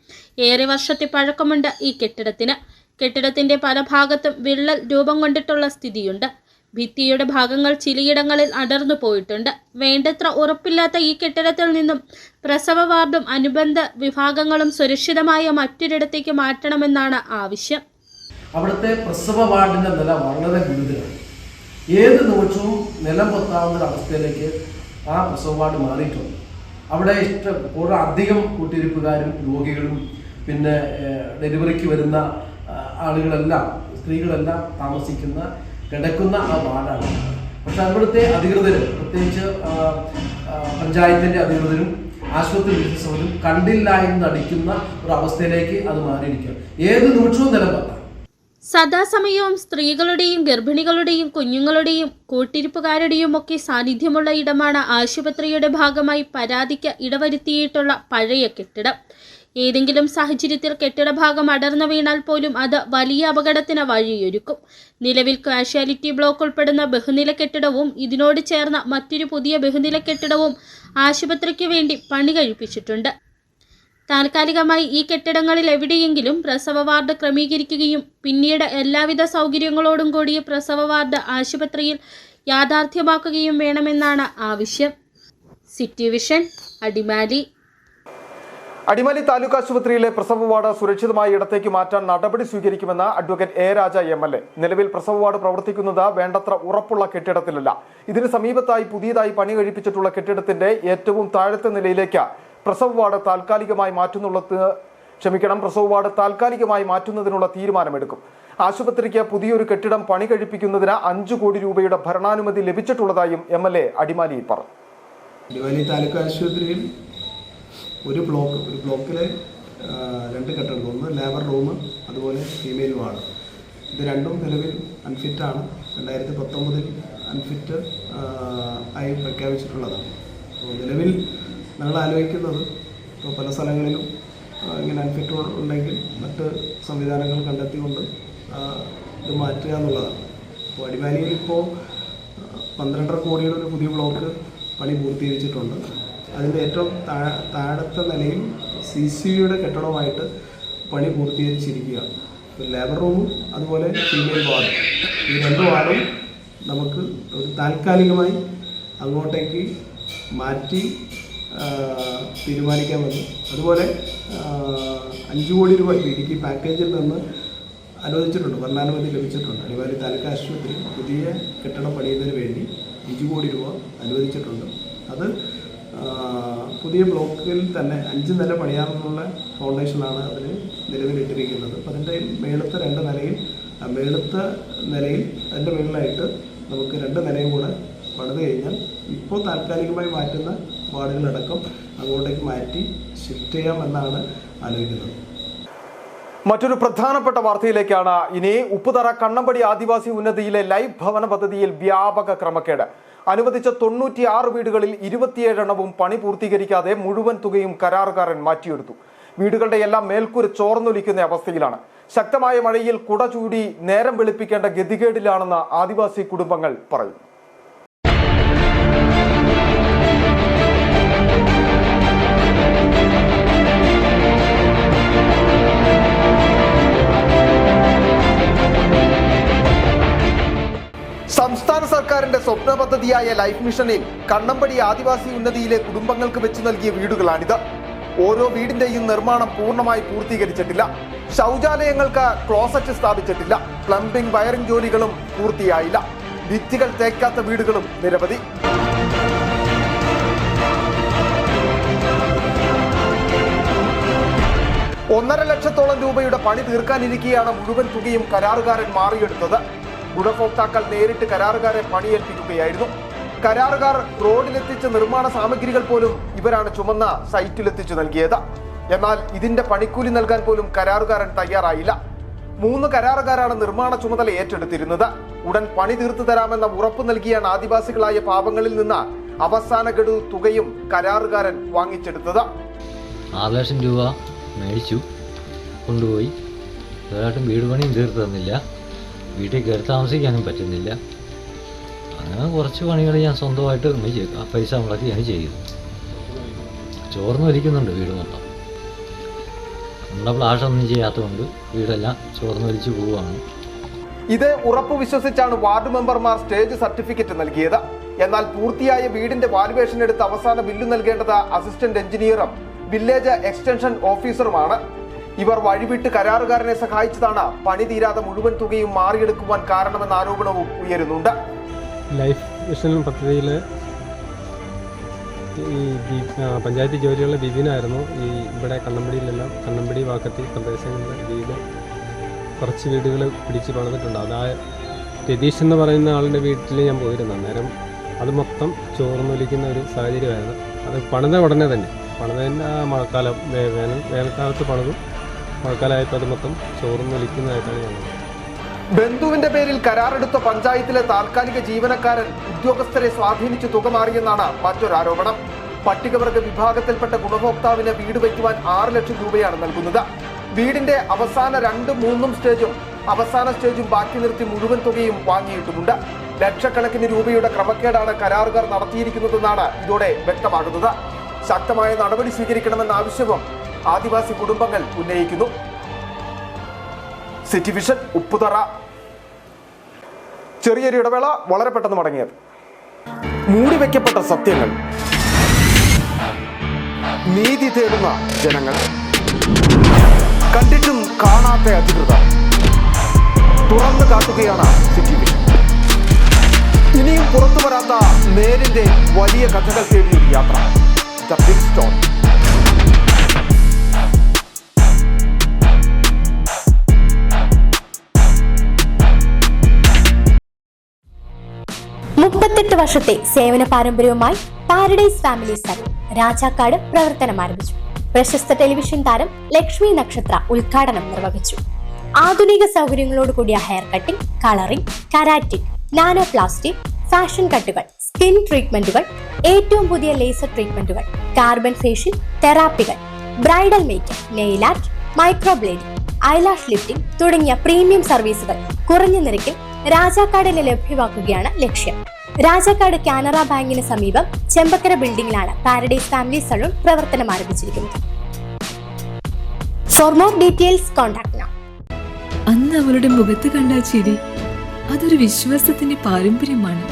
ഏറെ വർഷത്തെ പഴക്കമുണ്ട് ഈ കെട്ടിടത്തിന്. കെട്ടിടത്തിന്റെ പല ഭാഗത്തും വിള്ളൽ രൂപം കൊണ്ടിട്ടുള്ള സ്ഥിതിയുണ്ട്. ഭിത്തിയുടെ ഭാഗങ്ങൾ ചിലയിടങ്ങളിൽ അടർന്നു പോയിട്ടുണ്ട്. വേണ്ടത്ര ഉറപ്പില്ലാത്ത ഈ കെട്ടിടത്തിൽ നിന്നും പ്രസവ വാർഡും അനുബന്ധ വിഭാഗങ്ങളും സുരക്ഷിതമായ മറ്റൊരിടത്തേക്ക് മാറ്റണമെന്നാണ് ആവശ്യം. അവിടുത്തെ പ്രസവ വാർഡിന്റെ നില വളരെ ഗുരുതരമാണ്. ഏത് നിമിഷവും നിലം പൊത്താവുന്ന അവസ്ഥയിലേക്ക് ആ പ്രസവ വാർഡ് മാറിയിട്ടുണ്ട്. അവിടെ കുറെ അധികം കൂട്ടിരിപ്പുകാരും രോഗികളും പിന്നെ ഡെലിവറിക്ക് വരുന്ന ആളുകളെല്ലാം സ്ത്രീകളെല്ലാം താമസിക്കുന്ന കിടക്കുന്ന ആ വാർഡാണ്. പക്ഷെ അവിടുത്തെ അധികൃതർ, പ്രത്യേകിച്ച് പഞ്ചായത്തിൻ്റെ അധികൃതരും ആശുപത്രി ഉദ്യോഗസ്ഥരും കണ്ടില്ല എന്ന് നടിക്കുന്ന ഒരു അവസ്ഥയിലേക്ക് അത് മാറിയിരിക്കുക. ഏത് നിമിഷവും നിലനിർത്താം. സദാസമയവും സ്ത്രീകളുടെയും ഗർഭിണികളുടെയും കുഞ്ഞുങ്ങളുടെയും കൂട്ടിരിപ്പുകാരുടെയും ഒക്കെ സാന്നിധ്യമുള്ള ഇടമാണ് ആശുപത്രിയുടെ ഭാഗമായി പരാതിക്ക് ഇടവരുത്തിയിട്ടുള്ള പഴയ കെട്ടിടം. ഏതെങ്കിലും സാഹചര്യത്തിൽ കെട്ടിട ഭാഗം അടർന്നു വീണാൽ പോലും അത് വലിയ അപകടത്തിന് വഴിയൊരുക്കും. നിലവിൽ കാഷ്വാലിറ്റി ബ്ലോക്ക് ഉൾപ്പെടുന്ന ബഹുനില കെട്ടിടവും ഇതിനോട് ചേർന്ന മറ്റൊരു പുതിയ ബഹുനില കെട്ടിടവും ആശുപത്രിക്ക് വേണ്ടി പണി കഴിപ്പിച്ചിട്ടുണ്ട്. താൽക്കാലികമായി ഈ കെട്ടിടങ്ങളിൽ എവിടെയെങ്കിലും പ്രസവ വാർഡ് ക്രമീകരിക്കുകയും പിന്നീട് എല്ലാവിധ സൗകര്യങ്ങളോടും കൂടിയ പ്രസവ വാർഡ് ആശുപത്രിയിൽ യാഥാർത്ഥ്യമാക്കുകയും വേണമെന്നാണ് ആവശ്യം. City vision, Adimali. അടിമാലി താലൂക്ക് ആശുപത്രിയിലെ പ്രസവ വാർഡ് സുരക്ഷിതമായ ഇടത്തേക്ക് മാറ്റാൻ നടപടി സ്വീകരിക്കുമെന്ന് അഡ്വക്കേറ്റ് എ രാജ MLA. നിലവിൽ പ്രസവ വാർഡ് പ്രവർത്തിക്കുന്നത് വേണ്ടത്ര ഉറപ്പുള്ള കെട്ടിടത്തിലല്ല. ഇതിന് സമീപത്തായി പുതിയതായി പണി കഴിപ്പിച്ചിട്ടുള്ള കെട്ടിടത്തിന്റെ ഏറ്റവും താഴത്തെ നിലയിലേക്ക് പ്രസവ വാർഡ് താൽക്കാലികമായി മാറ്റുന്നതിനുള്ള തീരുമാനമെടുക്കും. ആശുപത്രിക്ക് പുതിയൊരു കെട്ടിടം പണി കഴിപ്പിക്കുന്നതിന് 5 കോടി രൂപയുടെ ഭരണാനുമതി ലഭിച്ചിട്ടുള്ളതായും MLA അടിമാലിയിൽ പറഞ്ഞു. അടിമാലി താലൂക്ക് ആശുപത്രിയിൽ ഒരു ബ്ലോക്കിൽ 2 കെട്ടിടങ്ങൾ, ഒന്ന് ലേബർ റൂം, അതുപോലെ ഫീമെയിൽ വാർഡ്. ഇത് രണ്ടും നിലവിൽ അൺഫിറ്റാണ്. 2019 അൺഫിറ്റ് ആയി പ്രഖ്യാപിച്ചിട്ടുള്ളതാണ്. അപ്പോൾ നിലവിൽ ഞങ്ങൾ ആലോചിക്കുന്നത് ഇപ്പോൾ പല സ്ഥലങ്ങളിലും ഇങ്ങനെ അൺഫിറ്റ് ഉണ്ടെങ്കിൽ മറ്റ് സംവിധാനങ്ങൾ കണ്ടെത്തിക്കൊണ്ട് ഇത് മാറ്റുക എന്നുള്ളതാണ്. അപ്പോൾ അടിമാലിയിൽ ഇപ്പോൾ 12.5 കോടിയുടെ ഒരു പുതിയ ബ്ലോക്ക് പണി പൂർത്തീകരിച്ചിട്ടുണ്ട്. അതിൻ്റെ ഏറ്റവും താഴത്തെ നിലയിൽ CCUയുടെ കെട്ടിടമായിട്ട് പണി പൂർത്തീകരിച്ചിരിക്കുകയാണ്. ലേബർ റൂമും അതുപോലെ ഫീമെയിൽ വാർഡ്, ഈ 2 വാർഡും നമുക്ക് ഒരു താൽക്കാലികമായി അങ്ങോട്ടേക്ക് മാറ്റി തീരുമാനിക്കാമെന്ന്, അതുപോലെ 5 കോടി രൂപ ഇടുക്കി പാക്കേജിൽ നിന്ന് അനുവദിച്ചിട്ടുണ്ട്, ഭരണാനുമതി ലഭിച്ചിട്ടുണ്ട്. അടിമാലി താലൂക്ക് ആശുപത്രി പുതിയ കെട്ടിടം പണിയുന്നതിന് വേണ്ടി 5 കോടി രൂപ അനുവദിച്ചിട്ടുണ്ട്. അത് പുതിയ ബ്ലോക്കിൽ തന്നെ 5 നില പണിയാമെന്നുള്ള ഫൗണ്ടേഷനാണ് അതിന് നിലവിലിട്ടിരിക്കുന്നത്. അപ്പോൾ അതിൻ്റെ മേളത്തെ 2 നിലയിൽ, മേളത്തെ നിലയിൽ അതിൻ്റെ മുകളിലായിട്ട് നമുക്ക് 2 നിലയും കൂടെ പണിത് കഴിഞ്ഞാൽ ഇപ്പോൾ താൽക്കാലികമായി മാറ്റുന്ന വാർഡുകളടക്കം അങ്ങോട്ടേക്ക് മാറ്റി ഷിഫ്റ്റ് ചെയ്യാമെന്നാണ് ആലോചിക്കുന്നത്. മറ്റൊരു പ്രധാനപ്പെട്ട വാർത്തയിലേക്കാണ് ഇനി. ഉപ്പുതറ കണ്ണമ്പടി ആദിവാസി ഉന്നതിയിലെ ലൈഫ് ഭവന പദ്ധതിയിൽ വ്യാപക ക്രമക്കേട്. അനുവദിച്ച 96 വീടുകളിൽ 27 എണ്ണവും പണി പൂർത്തീകരിക്കാതെ മുഴുവൻ തുകയും കരാറുകാരൻ മാറ്റിയെടുത്തു. വീടുകളുടെ എല്ലാം മേൽക്കൂര ചോർന്നൊലിക്കുന്ന അവസ്ഥയിലാണ്. ശക്തമായ മഴയിൽ കുട ചൂടി നേരം വെളുപ്പിക്കേണ്ട ഗതികേടിലാണെന്ന് ആദിവാസി കുടുംബങ്ങൾ പറയുന്നു. സംസ്ഥാന സർക്കാരിന്റെ സ്വപ്ന പദ്ധതിയായ ലൈഫ് മിഷനിൽ കണ്ണമ്പടി ആദിവാസി ഉന്നതിയിലെ കുടുംബങ്ങൾക്ക് വെച്ച് നൽകിയ വീടുകളാണിത്. ഓരോ വീടിന്റെയും നിർമ്മാണം പൂർണ്ണമായി പൂർത്തീകരിച്ചിട്ടില്ല. ശൗചാലയങ്ങൾക്ക് ക്ലോസറ്റ് സ്ഥാപിച്ചിട്ടില്ല. പ്ലംബിംഗ്, വയറിംഗ് ജോലികളും പൂർത്തിയായില്ല. ഭിത്തികൾ തേക്കാത്ത വീടുകളും നിരവധി. $1.5 ലക്ഷത്തോളം രൂപയുടെ പണി തീർക്കാനിരിക്കെയാണ് മുഴുവൻ തുകയും കരാറുകാരൻ മാറിയെടുത്തത്. ഗുണഭോക്താക്കൾ നേരിട്ട് കരാറുകാരെ പണിയേൽപ്പിക്കുകയായിരുന്നു. കരാറുകാർ റോഡിലെത്തിച്ച നിർമ്മാണ സാമഗ്രികൾ പോലും ഇവരാണ് ചുമന്ന സൈറ്റിലെത്തിച്ചു നൽകിയത്. എന്നാൽ ഇതിന്റെ പണിക്കൂലി നൽകാൻ പോലും കരാറുകാരൻ തയ്യാറായില്ല. 3 കരാറുകാരാണ് നിർമ്മാണ ചുമതല ഏറ്റെടുത്തിരുന്നത്. ഉടൻ പണി തീർത്തു തരാമെന്ന ഉറപ്പ് നൽകിയാണ് ആദിവാസികളായ പാവങ്ങളിൽ നിന്ന് അവസാന ഗഡു തുകയും കരാറുകാരൻ വാങ്ങിച്ചെടുത്തത്. 6 ലക്ഷം രൂപ മേടിച്ചു കൊണ്ടുപോയി. ഇതുവരായിട്ടും വീട് പണിയും തീർത്ത് തന്നില്ല, വീട്ടിൽ കയറി താമസിക്കാനും പറ്റുന്നില്ല. അങ്ങനെ കുറച്ച് പണികൾ ഞാൻ സ്വന്തമായിട്ട് ആ പൈസ മുടക്കിയാണ് ചെയ്തത്. ചോർന്നൊലിക്കുന്നുണ്ട് വീട് മൊത്തം. നമ്മുടെ പ്ലാഷൊന്നും ചെയ്യാത്തതുകൊണ്ട് വീടെല്ലാം ചോർന്നൊലിച്ച് പോവുകയാണ്. ഇത് ഉറപ്പ് വിശ്വസിച്ചാണ് വാർഡ് മെമ്പർമാർ സ്റ്റേജ് സർട്ടിഫിക്കറ്റ് നൽകിയത്. എന്നാൽ പൂർത്തിയായ വീടിന്റെ വാലുവേഷൻ എടുത്ത് അവസാന ബില്ല് നൽകേണ്ടത് അസിസ്റ്റന്റ് എഞ്ചിനീയറും വില്ലേജ് എക്സ്റ്റൻഷൻ ഓഫീസറുമാണ്. ഇവർ വഴിവിട്ട് കരാറുകാരനെ സഹായിച്ചതാണ് പണി തീരാതെ മുഴുവൻ തുകയും മാറിയെടുക്കുവാൻ കാരണമെന്ന ആരോപണവും ഉയരുന്നുണ്ട്. ലൈഫ് മിഷൻ പദ്ധതിയിൽ ഈ പഞ്ചായത്ത് ജോലിയുള്ള ബിബിനായിരുന്നു ഇവിടെ കണ്ണമ്പടി വാക്കത്തി പ്രദേശങ്ങളിൽ കുറച്ച് വീടുകൾ പിടിച്ച് പണിതിട്ടുണ്ട്. രതീഷ് എന്ന് പറയുന്ന ആളുടെ വീട്ടിൽ ഞാൻ പോയിരുന്നു. അന്നേരം അത് മൊത്തം ചോർന്നൊലിക്കുന്ന ഒരു സാഹചര്യമായിരുന്നു. അത് പണിത ഉടനെ തന്നെ മഴക്കാലം വേനൽക്കാലത്ത് പണിതും മഴക്കാലമായപ്പോൾ അത് മൊത്തം ചോർന്നൊലിക്കുന്നതായിട്ടാണ് ഞങ്ങൾ. ബന്ധുവിന്റെ പേരിൽ കരാറെടുത്ത പഞ്ചായത്തിലെ താൽക്കാലിക ജീവനക്കാരൻ ഉദ്യോഗസ്ഥരെ സ്വാധീനിച്ച് തുക മാറിയെന്നാണ് മറ്റൊരാരോപണം. പട്ടികവർഗ വിഭാഗത്തിൽപ്പെട്ട ഗുണഭോക്താവിന് വീട് വയ്ക്കുവാൻ 6 ലക്ഷം രൂപയാണ് നൽകുന്നത്. വീടിന്റെ അവസാന 2, 3 സ്റ്റേജും അവസാന സ്റ്റേജും ബാക്കി നിർത്തി മുഴുവൻ തുകയും വാങ്ങിയിട്ടുമുണ്ട്. ലക്ഷക്കണക്കിന് രൂപയുടെ ക്രമക്കേടാണ് കരാറുകാർ നടത്തിയിരിക്കുന്നതെന്നാണ് ഇതോടെ വ്യക്തമാകുന്നത്. ശക്തമായ നടപടി സ്വീകരിക്കണമെന്ന ആവശ്യവും ആദിവാസി കുടുംബങ്ങൾ ഉന്നയിക്കുന്നു. City vision Upputhara. ചെറിയൊരു ഇടവേള, വളരെ പെട്ടെന്ന് മടങ്ങിയത്. മൂടിവെക്കപ്പെട്ട സത്യങ്ങൾ, നീതി തേടുന്ന ജനങ്ങൾ, കണ്ടിട്ടും കാണാത്ത അധികൃതർ, തുറന്നു കാട്ടുകയാണ് സിറ്റി വിഷൻ. ഇനിയും പുറത്തു വരാത്ത നേരിന്റെ വലിയ കഥകൾ തേടിയൊരു യാത്ര. The big story. വർഷത്തെ സേവന പാരമ്പര്യവുമായി പാരഡൈസ് ഫാമിലി സലൂൺ രാജാക്കാട് പ്രവർത്തനം ആരംഭിച്ചു. പ്രശസ്ത ടെലിവിഷൻ താരം ലക്ഷ്മി നക്ഷത്ര ഉദ്ഘാടനം നിർവഹിച്ചു. ആധുനിക സൗകര്യങ്ങളോട് കൂടിയ hair cutting, colouring, keratin, nano plastic, fashion കട്ടുകൾ, സ്കിൻ ട്രീറ്റ്മെന്റുകൾ, ഏറ്റവും പുതിയ ലേസർ ട്രീറ്റ്മെന്റുകൾ, കാർബൺ ഫേഷ്യൽ തെറാപ്പികൾ, bridal makeup, nail art, microblading, eyelash lifting തുടങ്ങിയ പ്രീമിയം സർവീസുകൾ കുറഞ്ഞ നിരക്കിൽ രാജാക്കാടിന് ലഭ്യമാക്കുകയാണ് ലക്ഷ്യം. രാജാക്കാട് കാനറ ബാങ്കിന് സമീപം ചെമ്പക്കര ബിൽഡിംഗിലാണ് പാരഡൈസ് ഫാമിലി സലൂൺ പ്രവർത്തനം ആരംഭിച്ചിരിക്കുന്നത്. For more details contact now. അന്ന് അവളുടെ മുഖത്ത് കണ്ട ചിരി അതൊരു വിശ്വാസത്തിന്റെ പാരമ്പര്യമാണ്.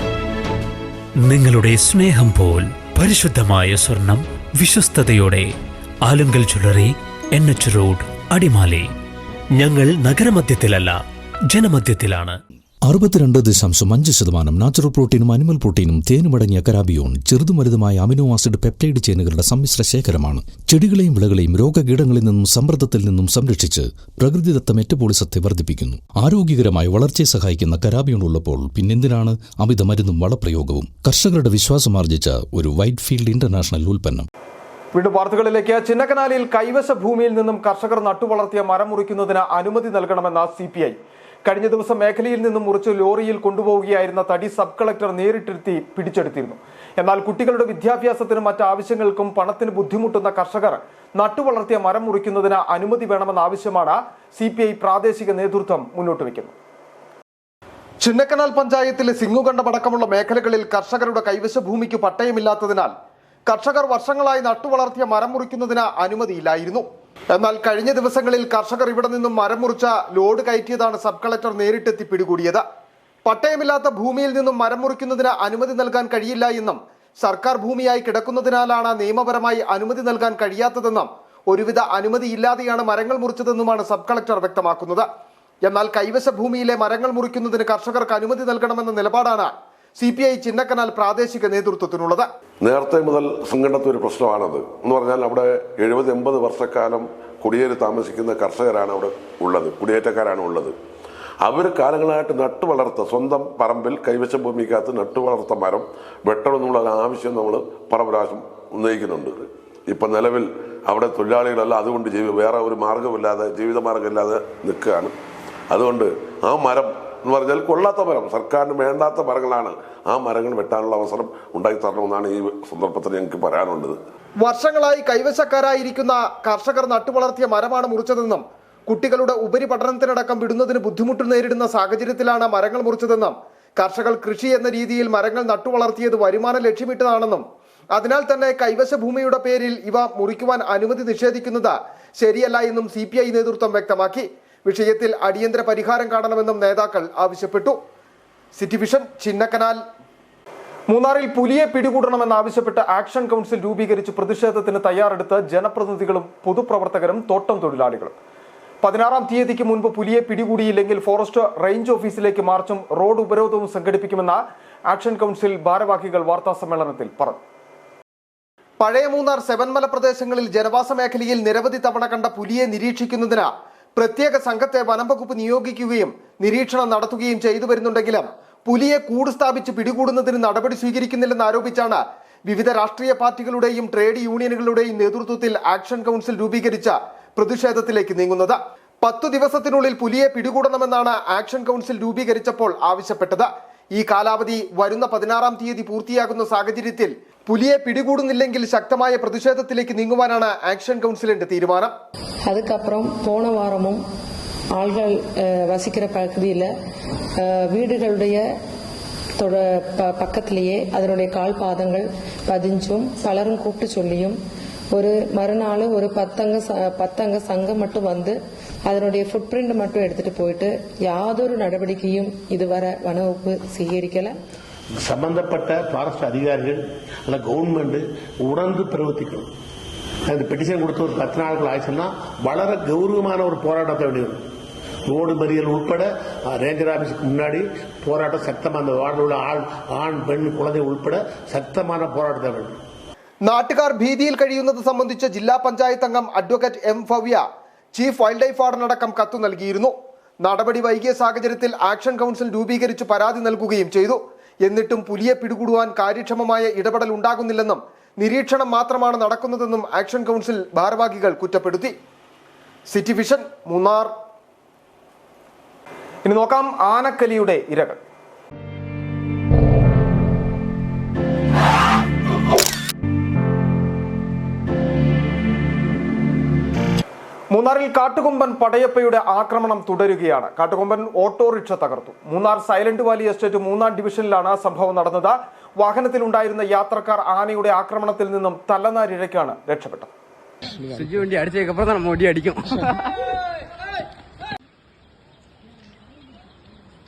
നിങ്ങളുടെ സ്നേഹം പോൽ പരിശുദ്ധമായ സ്വർണം വിശ്വസ്തയോടെ Alunkal jewellery, NH road, Adimali. ഞങ്ങൾ നഗരമധ്യത്തിലല്ല, ജനമധ്യത്തിലാണ്. 62.5% നാച്ചുറൽ പ്രോട്ടീനും അനിമൽ പ്രോട്ടീനും തേനുമടങ്ങിയ കരാബിയോൺ ചെറുതും വലുതുമായ അമിനോ ആസിഡ് പെപ്റ്റൈഡ് ചെയിനുകളുടെ സമ്മിശ്ര ശേഖരമാണ്. ചെടികളെയും വിളകളെയും രോഗകീടങ്ങളിൽ നിന്നും സമ്മർദ്ദത്തിൽ നിന്നും സംരക്ഷിച്ച് പ്രകൃതിദത്ത മെറ്റബോളിസത്തെ വർദ്ധിപ്പിക്കുന്നു. ആരോഗ്യകരമായ വളർച്ചയെ സഹായിക്കുന്ന കരാബിയോൺ ഉള്ളപ്പോൾ പിന്നെന്തിനാണ് അമിത മരുന്നും വളപ്രയോഗവും? കർഷകരുടെ വിശ്വാസമാർജിച്ച ഒരു വൈറ്റ് ഫീൽഡ് ഇന്റർനാഷണൽ ഉൽപ്പന്നം. വീണ്ടും വാർത്തകളിലേക്ക്. ചിന്നക്കനാലിൽ കൈവശ ഭൂമിയിൽ നിന്നും കർഷകർ നട്ടുവളർത്തിയ മരം മുറിക്കുന്നതിന് അനുമതി നൽകണമെന്ന CPI. കഴിഞ്ഞ ദിവസം മേഖലയിൽ നിന്നും മുറിച്ച് ലോറിയിൽ കൊണ്ടുപോവുകയായിരുന്ന തടി സബ് കളക്ടർ നേരിട്ടിരുത്തി പിടിച്ചെടുത്തിരുന്നു. എന്നാൽ കുട്ടികളുടെ വിദ്യാഭ്യാസത്തിനും മറ്റ് ആവശ്യങ്ങൾക്കും പണത്തിന് ബുദ്ധിമുട്ടുന്ന കർഷകർ നട്ടുവളർത്തിയ മരം മുറിക്കുന്നതിന് അനുമതി വേണമെന്ന ആവശ്യമാണ് CPI പ്രാദേശിക നേതൃത്വം മുന്നോട്ട് വയ്ക്കുന്നത്. ചിന്നക്കനാൽ പഞ്ചായത്തിലെ സിങ്ങുകണ്ടമടക്കമുള്ള മേഖലകളിൽ കർഷകരുടെ കൈവശ ഭൂമിക്ക് പട്ടയമില്ലാത്തതിനാൽ കർഷകർ വർഷങ്ങളായി നട്ടുവളർത്തിയ മരം മുറിക്കുന്നതിന് അനുമതിയില്ലായിരുന്നു. എന്നാൽ കഴിഞ്ഞ ദിവസങ്ങളിൽ കർഷകർ ഇവിടെ നിന്നും മരം മുറിച്ച ലോഡ് കയറ്റിയതാണ് സബ് കളക്ടർ നേരിട്ടെത്തി പിടികൂടിയത്. പട്ടയമില്ലാത്ത ഭൂമിയിൽ നിന്നും മരം മുറിക്കുന്നതിന് അനുമതി നൽകാൻ കഴിയില്ല എന്നും സർക്കാർ ഭൂമിയായി കിടക്കുന്നതിനാലാണ് നിയമപരമായി അനുമതി നൽകാൻ കഴിയാത്തതെന്നും ഒരുവിധ അനുമതിയില്ലാതെയാണ് മരങ്ങൾ മുറിച്ചതെന്നുമാണ് സബ് കളക്ടർ വ്യക്തമാക്കുന്നത്. എന്നാൽ കൈവശ ഭൂമിയിലെ മരങ്ങൾ മുറിക്കുന്നതിന് കർഷകർക്ക് അനുമതി നൽകണമെന്ന നിലപാടാണ് CPI ചിന്നക്കനാൽ പ്രാദേശിക നേതൃത്വത്തിനുള്ളത്. നേരത്തെ മുതൽ സംഘടനത്തെ ഒരു പ്രശ്നമാണത് എന്ന് പറഞ്ഞാൽ അവിടെ 70-80 വർഷക്കാലം കുടിയേറി താമസിക്കുന്ന കർഷകരാണ് അവിടെ ഉള്ളത്, കുടിയേറ്റക്കാരാണ് ഉള്ളത്. അവർ കാലങ്ങളായിട്ട് നട്ടുവളർത്ത സ്വന്തം പറമ്പിൽ കൈവശ ഭൂമിക്കകത്ത് നട്ടുവളർത്ത മരം വെട്ടണമെന്നുള്ള ആവശ്യം നമ്മൾ പല പ്രാവശ്യം ഉന്നയിക്കുന്നുണ്ട്. ഇപ്പം നിലവിൽ അവിടെ തൊഴിലാളികളെല്ലാം അതുകൊണ്ട് വേറെ ഒരു മാർഗമില്ലാതെ ജീവിത മാർഗമില്ലാതെ നിൽക്കുകയാണ്. അതുകൊണ്ട് ആ മരം എന്ന് പറഞ്ഞാൽ കൊള്ളാത്ത മരം, സർക്കാരിന് വേണ്ടാത്ത മരങ്ങളാണ്. ആ മരങ്ങൾ വെട്ടാനുള്ള അവസരം ഉണ്ടായി തരണമെന്നാണ് ഈ സന്ദർഭത്തിൽ ഞങ്ങൾക്ക് പറയാനുള്ളത്. വർഷങ്ങളായി കൈവശക്കാരായിരിക്കുന്ന കർഷകർ നട്ടുവളർത്തിയ മരമാണ് മുറിച്ചതെന്നും കുട്ടികളുടെ ഉപരിപഠനത്തിനടക്കം വിടുന്നതിന് ബുദ്ധിമുട്ട് നേരിടുന്ന സാഹചര്യത്തിലാണ് മരങ്ങൾ മുറിച്ചതെന്നും കർഷകർ കൃഷി എന്ന രീതിയിൽ മരങ്ങൾ നട്ടുവളർത്തിയത് വരുമാനം ലക്ഷ്യമിട്ടതാണെന്നും അതിനാൽ തന്നെ കൈവശ ഭൂമിയുടെ പേരിൽ ഇവ മുറിക്കുവാൻ അനുമതി നിഷേധിക്കുന്നത് ശരിയല്ല എന്നും CPI നേതൃത്വം വ്യക്തമാക്കി. വിഷയത്തിൽ അടിയന്തര പരിഹാരം കാണണമെന്നും നേതാക്കൾ ആവശ്യപ്പെട്ടു. City vision, Chinnakanal. മൂന്നാറിൽ പുലിയെ പിടികൂടണമെന്നാവശ്യപ്പെട്ട് ആക്ഷൻ കൗൺസിൽ രൂപീകരിച്ച് പ്രതിഷേധത്തിന് തയ്യാറെടുത്ത് ജനപ്രതിനിധികളും പൊതുപ്രവർത്തകരും തോട്ടം തൊഴിലാളികളും. 16-ാം തീയതിക്ക് മുൻപ് പുലിയെ പിടികൂടിയില്ലെങ്കിൽ ഫോറസ്റ്റ് റേഞ്ച് ഓഫീസിലേക്ക് മാർച്ചും റോഡ് ഉപരോധവും സംഘടിപ്പിക്കുമെന്ന് ആക്ഷൻ കൗൺസിൽ ഭാരവാഹികൾ വാർത്താസമ്മേളനത്തിൽ പറഞ്ഞു. പഴയ മൂന്നാർ സെവൻമല പ്രദേശങ്ങളിൽ ജനവാസ മേഖലയിൽ നിരവധി തവണ കണ്ട പുലിയെ നിരീക്ഷിക്കുന്നതിന് പ്രത്യേക സംഘത്തെ വനംവകുപ്പ് നിയോഗിക്കുകയും നിരീക്ഷണം നടത്തുകയും ചെയ്തു വരുന്നുണ്ടെങ്കിലും പുലിയെ കൂട് സ്ഥാപിച്ച് പിടികൂടുന്നതിന് നടപടി സ്വീകരിക്കുന്നില്ലെന്ന് ആരോപിച്ചാണ് വിവിധ രാഷ്ട്രീയ പാർട്ടികളുടെയും ട്രേഡ് യൂണിയനുകളുടെയും നേതൃത്വത്തിൽ ആക്ഷൻ കൗൺസിൽ രൂപീകരിച്ച പ്രതിഷേധത്തിലേക്ക് നീങ്ങുന്നത്. 10 ദിവസത്തിനുള്ളിൽ പുലിയെ പിടികൂടണമെന്നാണ് ആക്ഷൻ കൗൺസിൽ രൂപീകരിച്ചപ്പോൾ ആവശ്യപ്പെട്ടത്. ഈ കാലാവധി വരുന്ന 16-ാം തീയതി പൂർത്തിയാകുന്ന സാഹചര്യത്തിൽ പുലിയെ പിടികൂടുന്നില്ലെങ്കിൽ ശക്തമായ പ്രതിഷേധത്തിലേക്ക് നീങ്ങുവാനാണ് ആക്ഷൻ കൗൺസിലിന്റെ തീരുമാനം. அதுக்கப்புறம் போன வாரமும் ஆள்கள் வசிக்கிற பகுதியில் வீடுகளுடைய பக்கத்திலேயே அதனுடைய கால் பாதங்கள் பதிஞ்சும் பலரும் கூப்பிட்டு சொல்லியும் ஒரு மறுநாள் ஒரு 10 சங்கம் மட்டும் வந்து அதனுடைய ஃபுட் பிரிண்ட் மட்டும் எடுத்துட்டு போயிட்டு யாதொரு நடவடிக்கையும் இதுவரை வனவகுப்பு സ്വീകരിക്കല. சம்பந்தப்பட்ட ஃபாரஸ்ட் அதிகாரிகள் அல்ல கவர்மெண்ட் உணர்ந்து பிரவர்த்திக்கணும். அந்த பெட்டிஷன் கொடுத்து ஒரு 10 நாட்கள் ஆயிடுச்சுன்னா வளர கௌரவமான ஒரு போராட்டத்தை வேண்டியது. ரோடு மறியல் உட்பட ரேஞ்சர் ஆபீஸுக்கு முன்னாடி போராட்டம் சத்தமாக அந்த வார்டில் உள்ள ஆண் பெண் குழந்தை உൾപ്പെടെ ശക്തമായ പോരാട്ടത്തെ വേണം. നാട്ടുകാർ ഭീതിയിൽ കഴിയുന്നത് സംബന്ധിച്ച് ജില്ലാ പഞ്ചായത്ത് അംഗം advocate M. Bhavya chief wildlife വാർഡനടക്കം കത്ത് നൽകിയിരുന്നു. നടപടി വൈകിയ സാഹചര്യത്തിൽ ആക്ഷൻ കൗൺസിൽ രൂപീകരിച്ച് പരാതി നൽകുകയും ചെയ്തു. എന്നിട്ടും പുലിയെ പിടികൂടുവാൻ കാര്യക്ഷമമായ ഇടപെടൽ ഉണ്ടാകുന്നില്ലെന്നും നിരീക്ഷണം മാത്രമാണ് നടക്കുന്നതെന്നും ആക്ഷൻ കൗൺസിൽ ഭാരവാഹികൾ കുറ്റപ്പെടുത്തി. City vision, Munnar. ഇനി നോക്കാം ആനക്കലിയുടെ ഇരകൾ. മൂന്നാറിൽ കാട്ടുകൊമ്പൻ പടയപ്പയുടെ ആക്രമണം തുടരുകയാണ്. കാട്ടുകൊമ്പൻ ഓട്ടോറിക്ഷ തകർത്തു. മൂന്നാർ സൈലന്റ് വാലി എസ്റ്റേറ്റ് 3-ാം ഡിവിഷനിലാണ് സംഭവം നടന്നത്. വാഹനത്തിലുണ്ടായിരുന്ന യാത്രക്കാർ ആനയുടെ ആക്രമണത്തിൽ നിന്നും തലനാരിഴയ്ക്കാണ് രക്ഷപ്പെട്ടത്.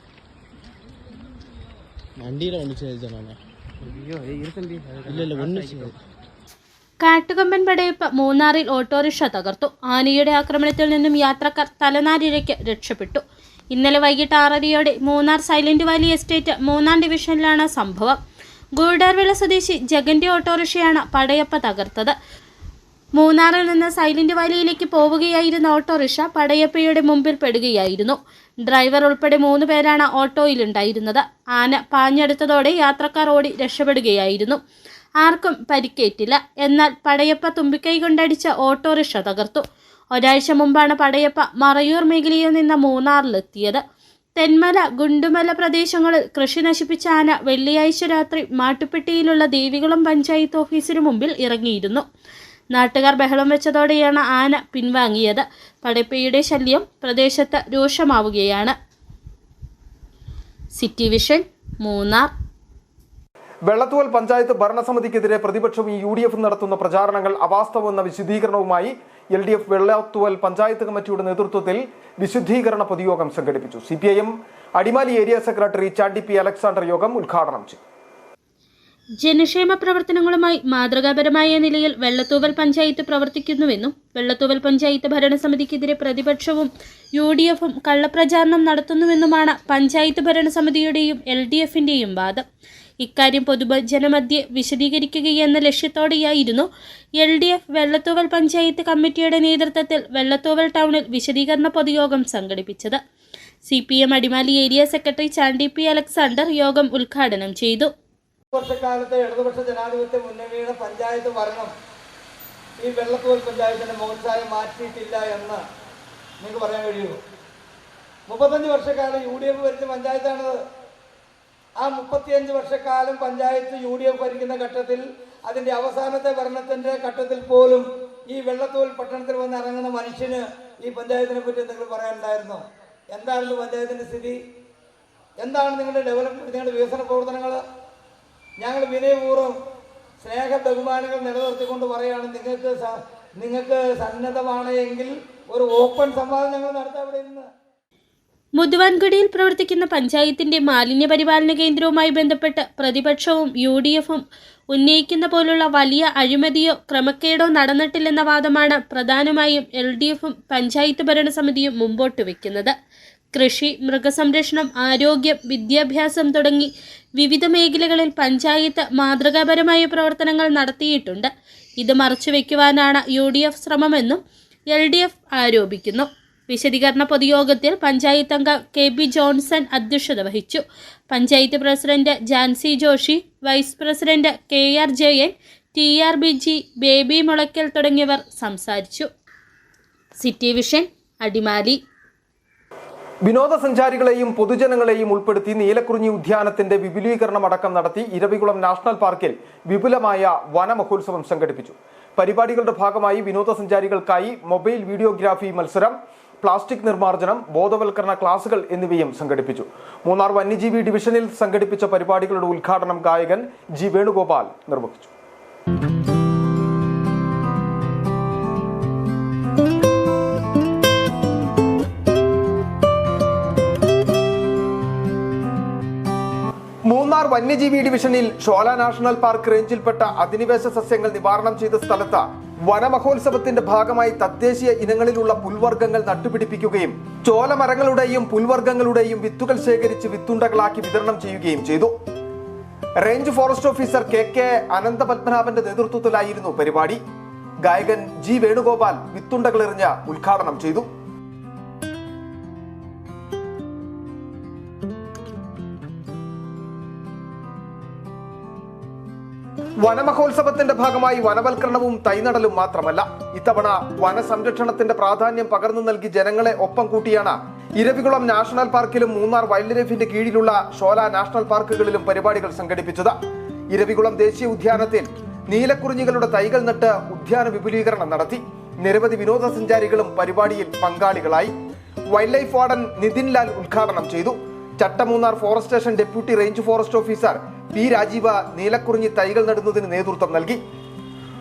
കാട്ടുകൊമ്പൻ പടയപ്പ മൂന്നാറിൽ ഓട്ടോറിക്ഷ തകർത്തു. ആനയുടെ ആക്രമണത്തിൽ നിന്നും യാത്രക്കാർ തലനാരിഴയ്ക്ക് രക്ഷപ്പെട്ടു. ഇന്നലെ വൈകിട്ട് 6:30 മൂന്നാർ സൈലന്റ് വാലി എസ്റ്റേറ്റ് 3-ാം ഡിവിഷനിലാണ് സംഭവം. ഗൂഡാർവിള സ്വദേശി ജഗന്റെ ഓട്ടോറിക്ഷയാണ് പടയപ്പ തകർത്തത്. മൂന്നാറിൽ നിന്ന് സൈലന്റ് വാലിയിലേക്ക് പോവുകയായിരുന്ന ഓട്ടോറിക്ഷ പടയപ്പയുടെ മുമ്പിൽ പെടുകയായിരുന്നു. ഡ്രൈവർ ഉൾപ്പെടെ 3 പേരാണ് ഓട്ടോയിലുണ്ടായിരുന്നത്. ആന പാഞ്ഞെടുത്തതോടെ യാത്രക്കാർ ഓടി രക്ഷപ്പെടുകയായിരുന്നു. ആർക്കും പരിക്കേറ്റില്ല. എന്നാൽ പടയപ്പ തുമ്പിക്കൈ കൊണ്ടടിച്ച ഓട്ടോറിക്ഷ തകർത്തു. ഒരാഴ്ച മുമ്പാണ് പടയപ്പ മറയൂർ മേഖലയിൽ നിന്ന് മൂന്നാറിലെത്തിയത്. തെന്മല, ഗുണ്ടുമല പ്രദേശങ്ങളിൽ കൃഷി നശിപ്പിച്ച ആന വെള്ളിയാഴ്ച രാത്രി മാട്ടുപ്പെട്ടിയിലുള്ള ദേവികുളം പഞ്ചായത്ത് ഓഫീസിനു മുമ്പിൽ ഇറങ്ങിയിരുന്നു. നാട്ടുകാർ ബഹളം വെച്ചതോടെയാണ് ആന പിൻവാങ്ങിയത്. പടയപ്പയുടെ ശല്യം പ്രദേശത്ത് രൂക്ഷമാവുകയാണ്. City vision, Munnar. വെള്ളത്തൂവൽ പഞ്ചായത്ത് ഭരണസമിതിക്കെതിരെ പ്രതിപക്ഷവും UDF നടത്തുന്ന പ്രചാരണങ്ങൾ അവാസ്തവമെന്ന വിശദീകരണവുമായി LDF വെള്ളത്തൂവൽ പഞ്ചായത്ത് കമ്മിറ്റിയുടെ നേതൃത്വത്തിൽ വിശുദ്ധീകരണ പൊതുയോഗം സംഘടിപ്പിച്ചു. CPIM Adimali area secretary Chandy P. Alexander യോഗം ഉദ്ഘാടനം ചെയ്തു. ജനക്ഷേമ പ്രവർത്തനങ്ങളുമായി മാതൃകാപരമായ നിലയിൽ വെള്ളത്തൂവൽ പഞ്ചായത്ത് പ്രവർത്തിക്കുന്നുവെന്നും വെള്ളത്തൂവൽ പഞ്ചായത്ത് ഭരണസമിതിക്കെതിരെ പ്രതിപക്ഷവും UDFും കള്ളപ്രചാരണം നടത്തുന്നുവെന്നുമാണ് പഞ്ചായത്ത് ഭരണസമിതിയുടെയും LDFന്റെയും വാദം. ഇക്കാര്യം പൊതുജനമധ്യേ വിശദീകരിക്കുകയെന്ന ലക്ഷ്യത്തോടെയായിരുന്നു LDF വെള്ളത്തൂവൽ പഞ്ചായത്ത് കമ്മിറ്റിയുടെ നേതൃത്വത്തിൽ വെള്ളത്തൂവൽ ടൗണിൽ വിശദീകരണ പൊതുയോഗം സംഘടിപ്പിച്ചത്. CPM Adimali area secretary Chandy P. Alexander യോഗം ഉദ്ഘാടനം ചെയ്തു. വർഷക്കാലത്തെ ഇടതുപക്ഷ ജനാധിപത്യ മുന്നണിയുടെ പഞ്ചായത്ത് ഭരണം ഈ വെള്ളത്തൂവൽ പഞ്ചായത്തിന്റെ മുഖച്ഛായ മാറ്റിയിട്ടില്ല എന്ന് നിങ്ങൾക്ക് പറയാൻ കഴിയുമോ? 35 വർഷക്കാലം UDF ഭരിച്ച പഞ്ചായത്താണത്. ആ 35 വർഷക്കാലം പഞ്ചായത്ത് UDF ഭരിക്കുന്ന ഘട്ടത്തിൽ, അതിൻ്റെ അവസാനത്തെ ഭരണത്തിൻ്റെ ഘട്ടത്തിൽ പോലും ഈ വെള്ളത്തോൽ പട്ടണത്തിൽ വന്ന് ഇറങ്ങുന്ന മനുഷ്യന് ഈ പഞ്ചായത്തിനെ പറ്റി എന്തെങ്കിലും പറയാനുണ്ടായിരുന്നോ? എന്തായിരുന്നു പഞ്ചായത്തിൻ്റെ സ്ഥിതി? എന്താണ് നിങ്ങളുടെ ഡെവലപ്മെൻറ്റ്, നിങ്ങളുടെ വികസന പ്രവർത്തനങ്ങൾ? ഞങ്ങൾ വിനയപൂർവ്വം സ്നേഹ ബഹുമാനങ്ങൾ നിലനിർത്തിക്കൊണ്ട് പറയുകയാണ്, നിങ്ങൾക്ക് സന്നദ്ധമാണ് എങ്കിൽ ഒരു ഓപ്പൺ സംവാദം ഞങ്ങൾ നടത്താം അവിടെ നിന്ന്. മുതുവാൻകുടിയിൽ പ്രവർത്തിക്കുന്ന പഞ്ചായത്തിന്റെ മാലിന്യ പരിപാലന കേന്ദ്രവുമായി ബന്ധപ്പെട്ട് പ്രതിപക്ഷവും UDFും ഉന്നയിക്കുന്ന പോലുള്ള വലിയ അഴിമതിയോ ക്രമക്കേടോ നടന്നിട്ടില്ലെന്ന വാദമാണ് പ്രധാനമായും LDFും പഞ്ചായത്ത് ഭരണസമിതിയും മുമ്പോട്ട് വയ്ക്കുന്നത്. കൃഷി, മൃഗസംരക്ഷണം, ആരോഗ്യം, വിദ്യാഭ്യാസം തുടങ്ങി വിവിധ മേഖലകളിൽ പഞ്ചായത്ത് മാതൃകാപരമായ പ്രവർത്തനങ്ങൾ നടത്തിയിട്ടുണ്ട്. ഇത് മറച്ചുവെക്കുവാനാണ് UDF ശ്രമമെന്നും LDF ആരോപിക്കുന്നു. വിശദീകരണ പൊതുയോഗത്തിൽ പഞ്ചായത്ത് അംഗം KB ജോൺസൺ അധ്യക്ഷത വഹിച്ചു. Panchayat president Jancy Joshy, vice president KR Jayan, TRBG, Baby Mulakkal തുടങ്ങിയവർ സംസാരിച്ചു. City vision, Adimali. വിനോദസഞ്ചാരികളെയും പൊതുജനങ്ങളെയും ഉൾപ്പെടുത്തി നീലക്കുറിഞ്ഞി ഉദ്യാനത്തിന്റെ വിപുലീകരണം അടക്കം നടത്തി ഇരവികുളം നാഷണൽ പാർക്കിൽ വിപുലമായ വനമഹോത്സവം സംഘടിപ്പിച്ചു. പരിപാടികളുടെ ഭാഗമായി വിനോദസഞ്ചാരികൾക്കായി മൊബൈൽ വീഡിയോഗ്രാഫി മത്സരം, പ്ലാസ്റ്റിക് നിർമ്മാർജ്ജനം, ബോധവൽക്കരണ ക്ലാസുകൾ എന്നിവയും സംഘടിപ്പിച്ചു. മൂന്നാർ വന്യജീവി ഡിവിഷനിൽ സംഘടിപ്പിച്ച പരിപാടികളുടെ ഉദ്ഘാടനം ഗായകൻ G വേണുഗോപാൽ നിർവഹിച്ചു. മൂന്നാർ വന്യജീവി ഡിവിഷനിൽ ഷോല നാഷണൽ പാർക്ക് റേഞ്ചിൽപ്പെട്ട അധിനിവേശ സസ്യങ്ങൾ നിവാരണം ചെയ്ത സ്ഥലത്ത് വനമഹോത്സവത്തിന്റെ ഭാഗമായി തദ്ദേശീയ ഇനങ്ങളിലുള്ള പുൽവർഗ്ഗങ്ങൾ നട്ടുപിടിപ്പിക്കുകയും ചോലമരങ്ങളുടെയും പുൽവർഗ്ഗങ്ങളുടെയും വിത്തുകൾ ശേഖരിച്ച് വിത്തുണ്ടകളാക്കി വിതരണം ചെയ്യുകയും ചെയ്തു. റേഞ്ച് ഫോറസ്റ്റ് ഓഫീസർ KK അനന്തപത്മനാഭന്റെ നേതൃത്വത്തിലായിരുന്നു പരിപാടി. ഗായകൻ G വേണുഗോപാൽ വിത്തുണ്ടകൾ എറിഞ്ഞ് ഉദ്ഘാടനം ചെയ്തു. വനമഹോത്സവത്തിന്റെ ഭാഗമായി വനവൽക്കരണവും തൈനടലും മാത്രമല്ല, ഇത്തവണ വനസംരക്ഷണത്തിന്റെ പ്രാധാന്യം പകർന്നു നൽകി ജനങ്ങളെ ഒപ്പം കൂട്ടിയാണ് ഇരവികുളം നാഷണൽ പാർക്കിലും മൂന്നാർ വൈൽഡ് ലൈഫിന്റെ കീഴിലുള്ള ഷോല നാഷണൽ പാർക്കുകളിലും പരിപാടികൾ സംഘടിപ്പിച്ചത്. ഇരവികുളം ദേശീയ ഉദ്യാനത്തിൽ നീലക്കുറിഞ്ഞികളുടെ തൈകൾ നട്ട് ഉദ്യാന വിപുലീകരണം നടത്തി. നിരവധി വിനോദസഞ്ചാരികളും പരിപാടിയിൽ പങ്കാളികളായി. Wildlife warden Nithin Lal ഉദ്ഘാടനം ചെയ്തു. Chattamunnar forest station deputy range forest officer P Rajeev Neelakurinji തൈകൾ നടുന്നതിന് നേതൃത്വം നൽകി.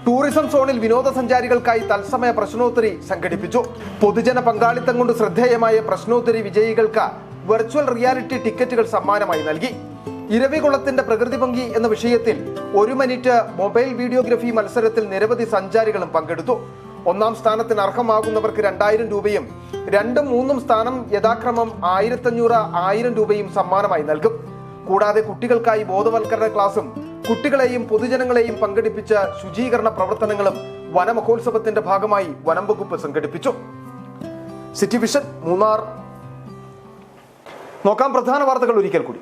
ടൂറിസം സോണിൽ വിനോദസഞ്ചാരികൾക്കായി തത്സമയ പ്രശ്നോത്തരി സംഘടിപ്പിച്ചു. പൊതുജന പങ്കാളിത്തം കൊണ്ട് ശ്രദ്ധേയമായ പ്രശ്നോത്തരി വിജയികൾക്ക് വെർച്വൽ റിയാലിറ്റി ടിക്കറ്റുകൾ സമ്മാനമായി നൽകി. ഇരവികുളത്തിന്റെ പ്രകൃതി ഭംഗി എന്ന വിഷയത്തിൽ 1 മിനിറ്റ് മൊബൈൽ വീഡിയോഗ്രഫി മത്സരത്തിൽ നിരവധി സഞ്ചാരികളും പങ്കെടുത്തു. 1ാം സ്ഥാനത്തിന് അർഹമാകുന്നവർക്ക് 2000 രൂപയും 2ഉം 3ഉം സ്ഥാനം യഥാക്രമം 1500, 1000 രൂപയും സമ്മാനമായി നൽകും. കൂടാതെ കുട്ടികൾക്കായി ബോധവൽക്കരണ ക്ലാസും കുട്ടികളെയും പൊതുജനങ്ങളെയും പങ്കെടുപ്പിച്ച ശുചീകരണ പ്രവർത്തനങ്ങളും വനമഹോത്സവത്തിന്റെ ഭാഗമായി വനം വകുപ്പ് സംഘടിപ്പിച്ചു. City vision Munnar. നോക്കാം പ്രധാന വാർത്തകൾ ഒരിക്കൽ കൂടി.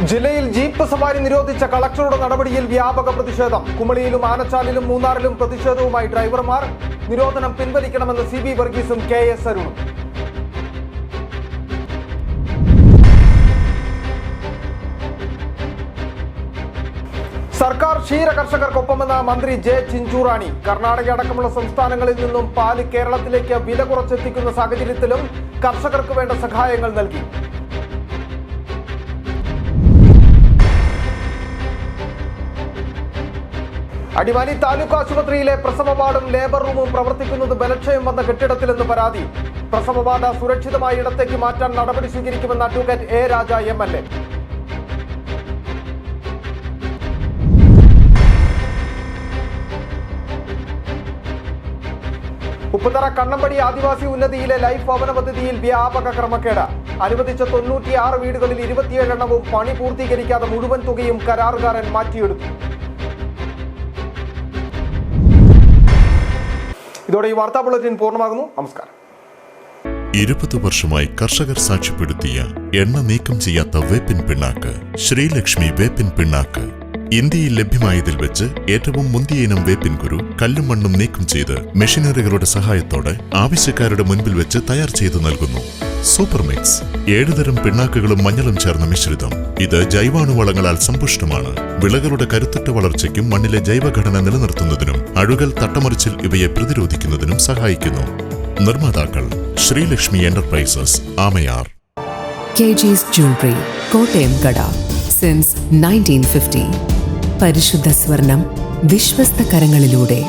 ജില്ലയിൽ ജീപ്പ് സവാരി നിരോധിച്ച കളക്ടറുടെ നടപടിയിൽ വ്യാപക പ്രതിഷേധം. കുമളിയിലും ആനച്ചാലിലും മൂന്നാറിലും പ്രതിഷേധവുമായി ഡ്രൈവർമാർ. നിരോധനം പിൻവലിക്കണമെന്ന് CB വർഗീസും KS അരുണും. സർക്കാർ ക്ഷീര കർഷകർക്കൊപ്പമെന്ന മന്ത്രി J ചിഞ്ചുറാണി. കർണാടക അടക്കമുള്ള സംസ്ഥാനങ്ങളിൽ നിന്നും പാല് കേരളത്തിലേക്ക് വില കുറച്ചെത്തിക്കുന്ന സാഹചര്യത്തിലും കർഷകർക്ക് വേണ്ട സഹായങ്ങൾ നൽകി. അടിമാലി താലൂക്ക് ആശുപത്രിയിലെ പ്രസവ വാർഡും ലേബർ റൂമും പ്രവർത്തിക്കുന്നത് ബലക്ഷയം വന്ന കെട്ടിടത്തിലെന്ന് പരാതി. പ്രസവ വാർഡ് സുരക്ഷിതമായ ഇടത്തേക്ക് മാറ്റാൻ നടപടി സ്വീകരിക്കുമെന്ന് advocate A Raja MLA. Upputhara Kannampadi Adivasi ഉന്നതിയിലെ ലൈഫ് ഭവന പദ്ധതിയിൽ വ്യാപക ക്രമക്കേട്. അനുവദിച്ച 96 വീടുകളിൽ 27 എണ്ണവും പണി പൂർത്തീകരിക്കാതെ മുഴുവൻ തുകയും കരാറുകാരൻ മാറ്റിയെടുത്തു. ഇതോടെ ഈ വാർത്താ ബുള്ളറ്റിൻ പൂർണ്ണമാകുന്നു. നമസ്കാരം. 20 വർഷമായി കർഷകർ സാക്ഷ്യപ്പെടുത്തിയ എണ്ണ നീക്കം ചെയ്യാത്ത വേപ്പിൻ പിണ്ണാക്ക് ശ്രീലക്ഷ്മി വേപ്പിൻ പിണ്ണാക്ക്. ഇന്ത്യയിൽ ലഭ്യമായതിൽ വെച്ച് ഏറ്റവും മുന്തിയ ഇനം വേപ്പിൻ കുരു കല്ലും മണ്ണും നീക്കം ചെയ്ത് മെഷീനറികളുടെ സഹായത്തോടെ ആവശ്യക്കാരുടെ മുൻപിൽ വെച്ച് തയ്യാർ ചെയ്തു നൽകുന്നു. സൂപ്പർ മിക്സ് 7 തരം പിണ്ണാക്കുകളും മഞ്ഞളും ചേർന്ന മിശ്രിതം. ഇത് ജൈവാണുവളങ്ങളാൽ സമ്പുഷ്ടമാണ്. വിളകളുടെ കരുത്തുറ്റ വളർച്ചയ്ക്കും മണ്ണിലെ ജൈവഘടന നിലനിർത്തുന്നതിനും അഴുകൽ, തട്ടമറിച്ചിൽ ഇവയെ പ്രതിരോധിക്കുന്നതിനും സഹായിക്കുന്നു. നിർമ്മാതാക്കൾ Sreelakshmi enterprises, Amayar. KG's Jewelry, Kottayam കട, സിൻസ് 1950. പരിശുദ്ധ സ്വർണം വിശ്വസ്ത കരങ്ങളിലൂടെ.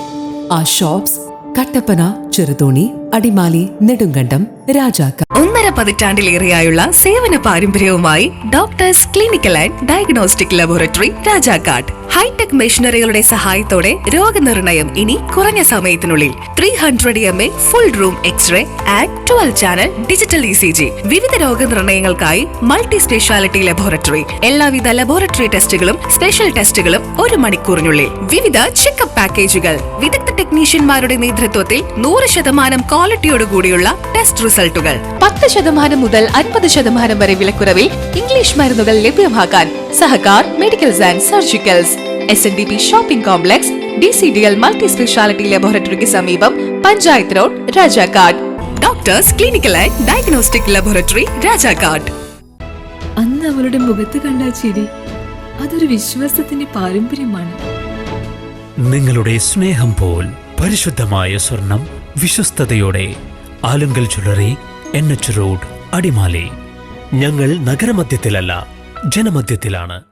ആ ഷോപ്സ് കട്ടപ്പന, ചെറുതോണി, അടിമാലി, നെടുങ്കണ്ടം, രാജാക്ക. 1.5 പതിറ്റാണ്ടിലേറെയായുള്ള സേവന പാരമ്പര്യവുമായി doctors clinical and diagnostic laboratory, Rajakkad. High tech മെഷീനറികളുടെ സഹായത്തോടെ രോഗനിർണയം ഇനി കുറഞ്ഞ സമയത്തിനുള്ളിൽ. 300 mA full room X ray and 12 channel digital ECG. വിവിധ രോഗനിർണയങ്ങൾക്കായി മൾട്ടി സ്പെഷ്യാലിറ്റി ലബോറട്ടറി. എല്ലാവിധ ലബോറട്ടറി ടെസ്റ്റുകളും സ്പെഷ്യൽ ടെസ്റ്റുകളും 1 മണിക്കൂറിനുള്ളിൽ. വിവിധ ചെക്കപ്പ് പാക്കേജുകൾ. വിദഗ്ധ ടെക്നീഷ്യന്മാരുടെ നേതൃത്വത്തിൽ 100% ക്വാളിറ്റിയോടുകൂടിയുള്ള ടെസ്റ്റ് റിസൾട്ടുകൾ. 10% മുതൽ 50% വരെ വിലക്കുറവിൽ ഇംഗ്ലീഷ് മരുന്നുകൾ ലഭ്യമാക്കാൻ Sahakar medicals and surgicals, SNDP shopping complex, DCDL multi speciality ലബോറട്ടറിക്ക് സമീപം, panchayat road, Rajakkad. Doctors clinical and diagnostic laboratory, Rajakkad. അന്ന് അവളുടെ മുഖത്ത് കണ്ട ചിരി അതൊരു വിശ്വാസത്തിന്റെ പാരമ്പര്യമാണ്. നിങ്ങളുടെ സ്നേഹം പോൽ പരിശുദ്ധമായ സ്വർണം വിശ്വസ്തയോടെ Alunkal jewellery, NH road, Adimali. ഞങ്ങൾ നഗരമധ്യത്തിലല്ല, ജനമധ്യത്തിലാണ്.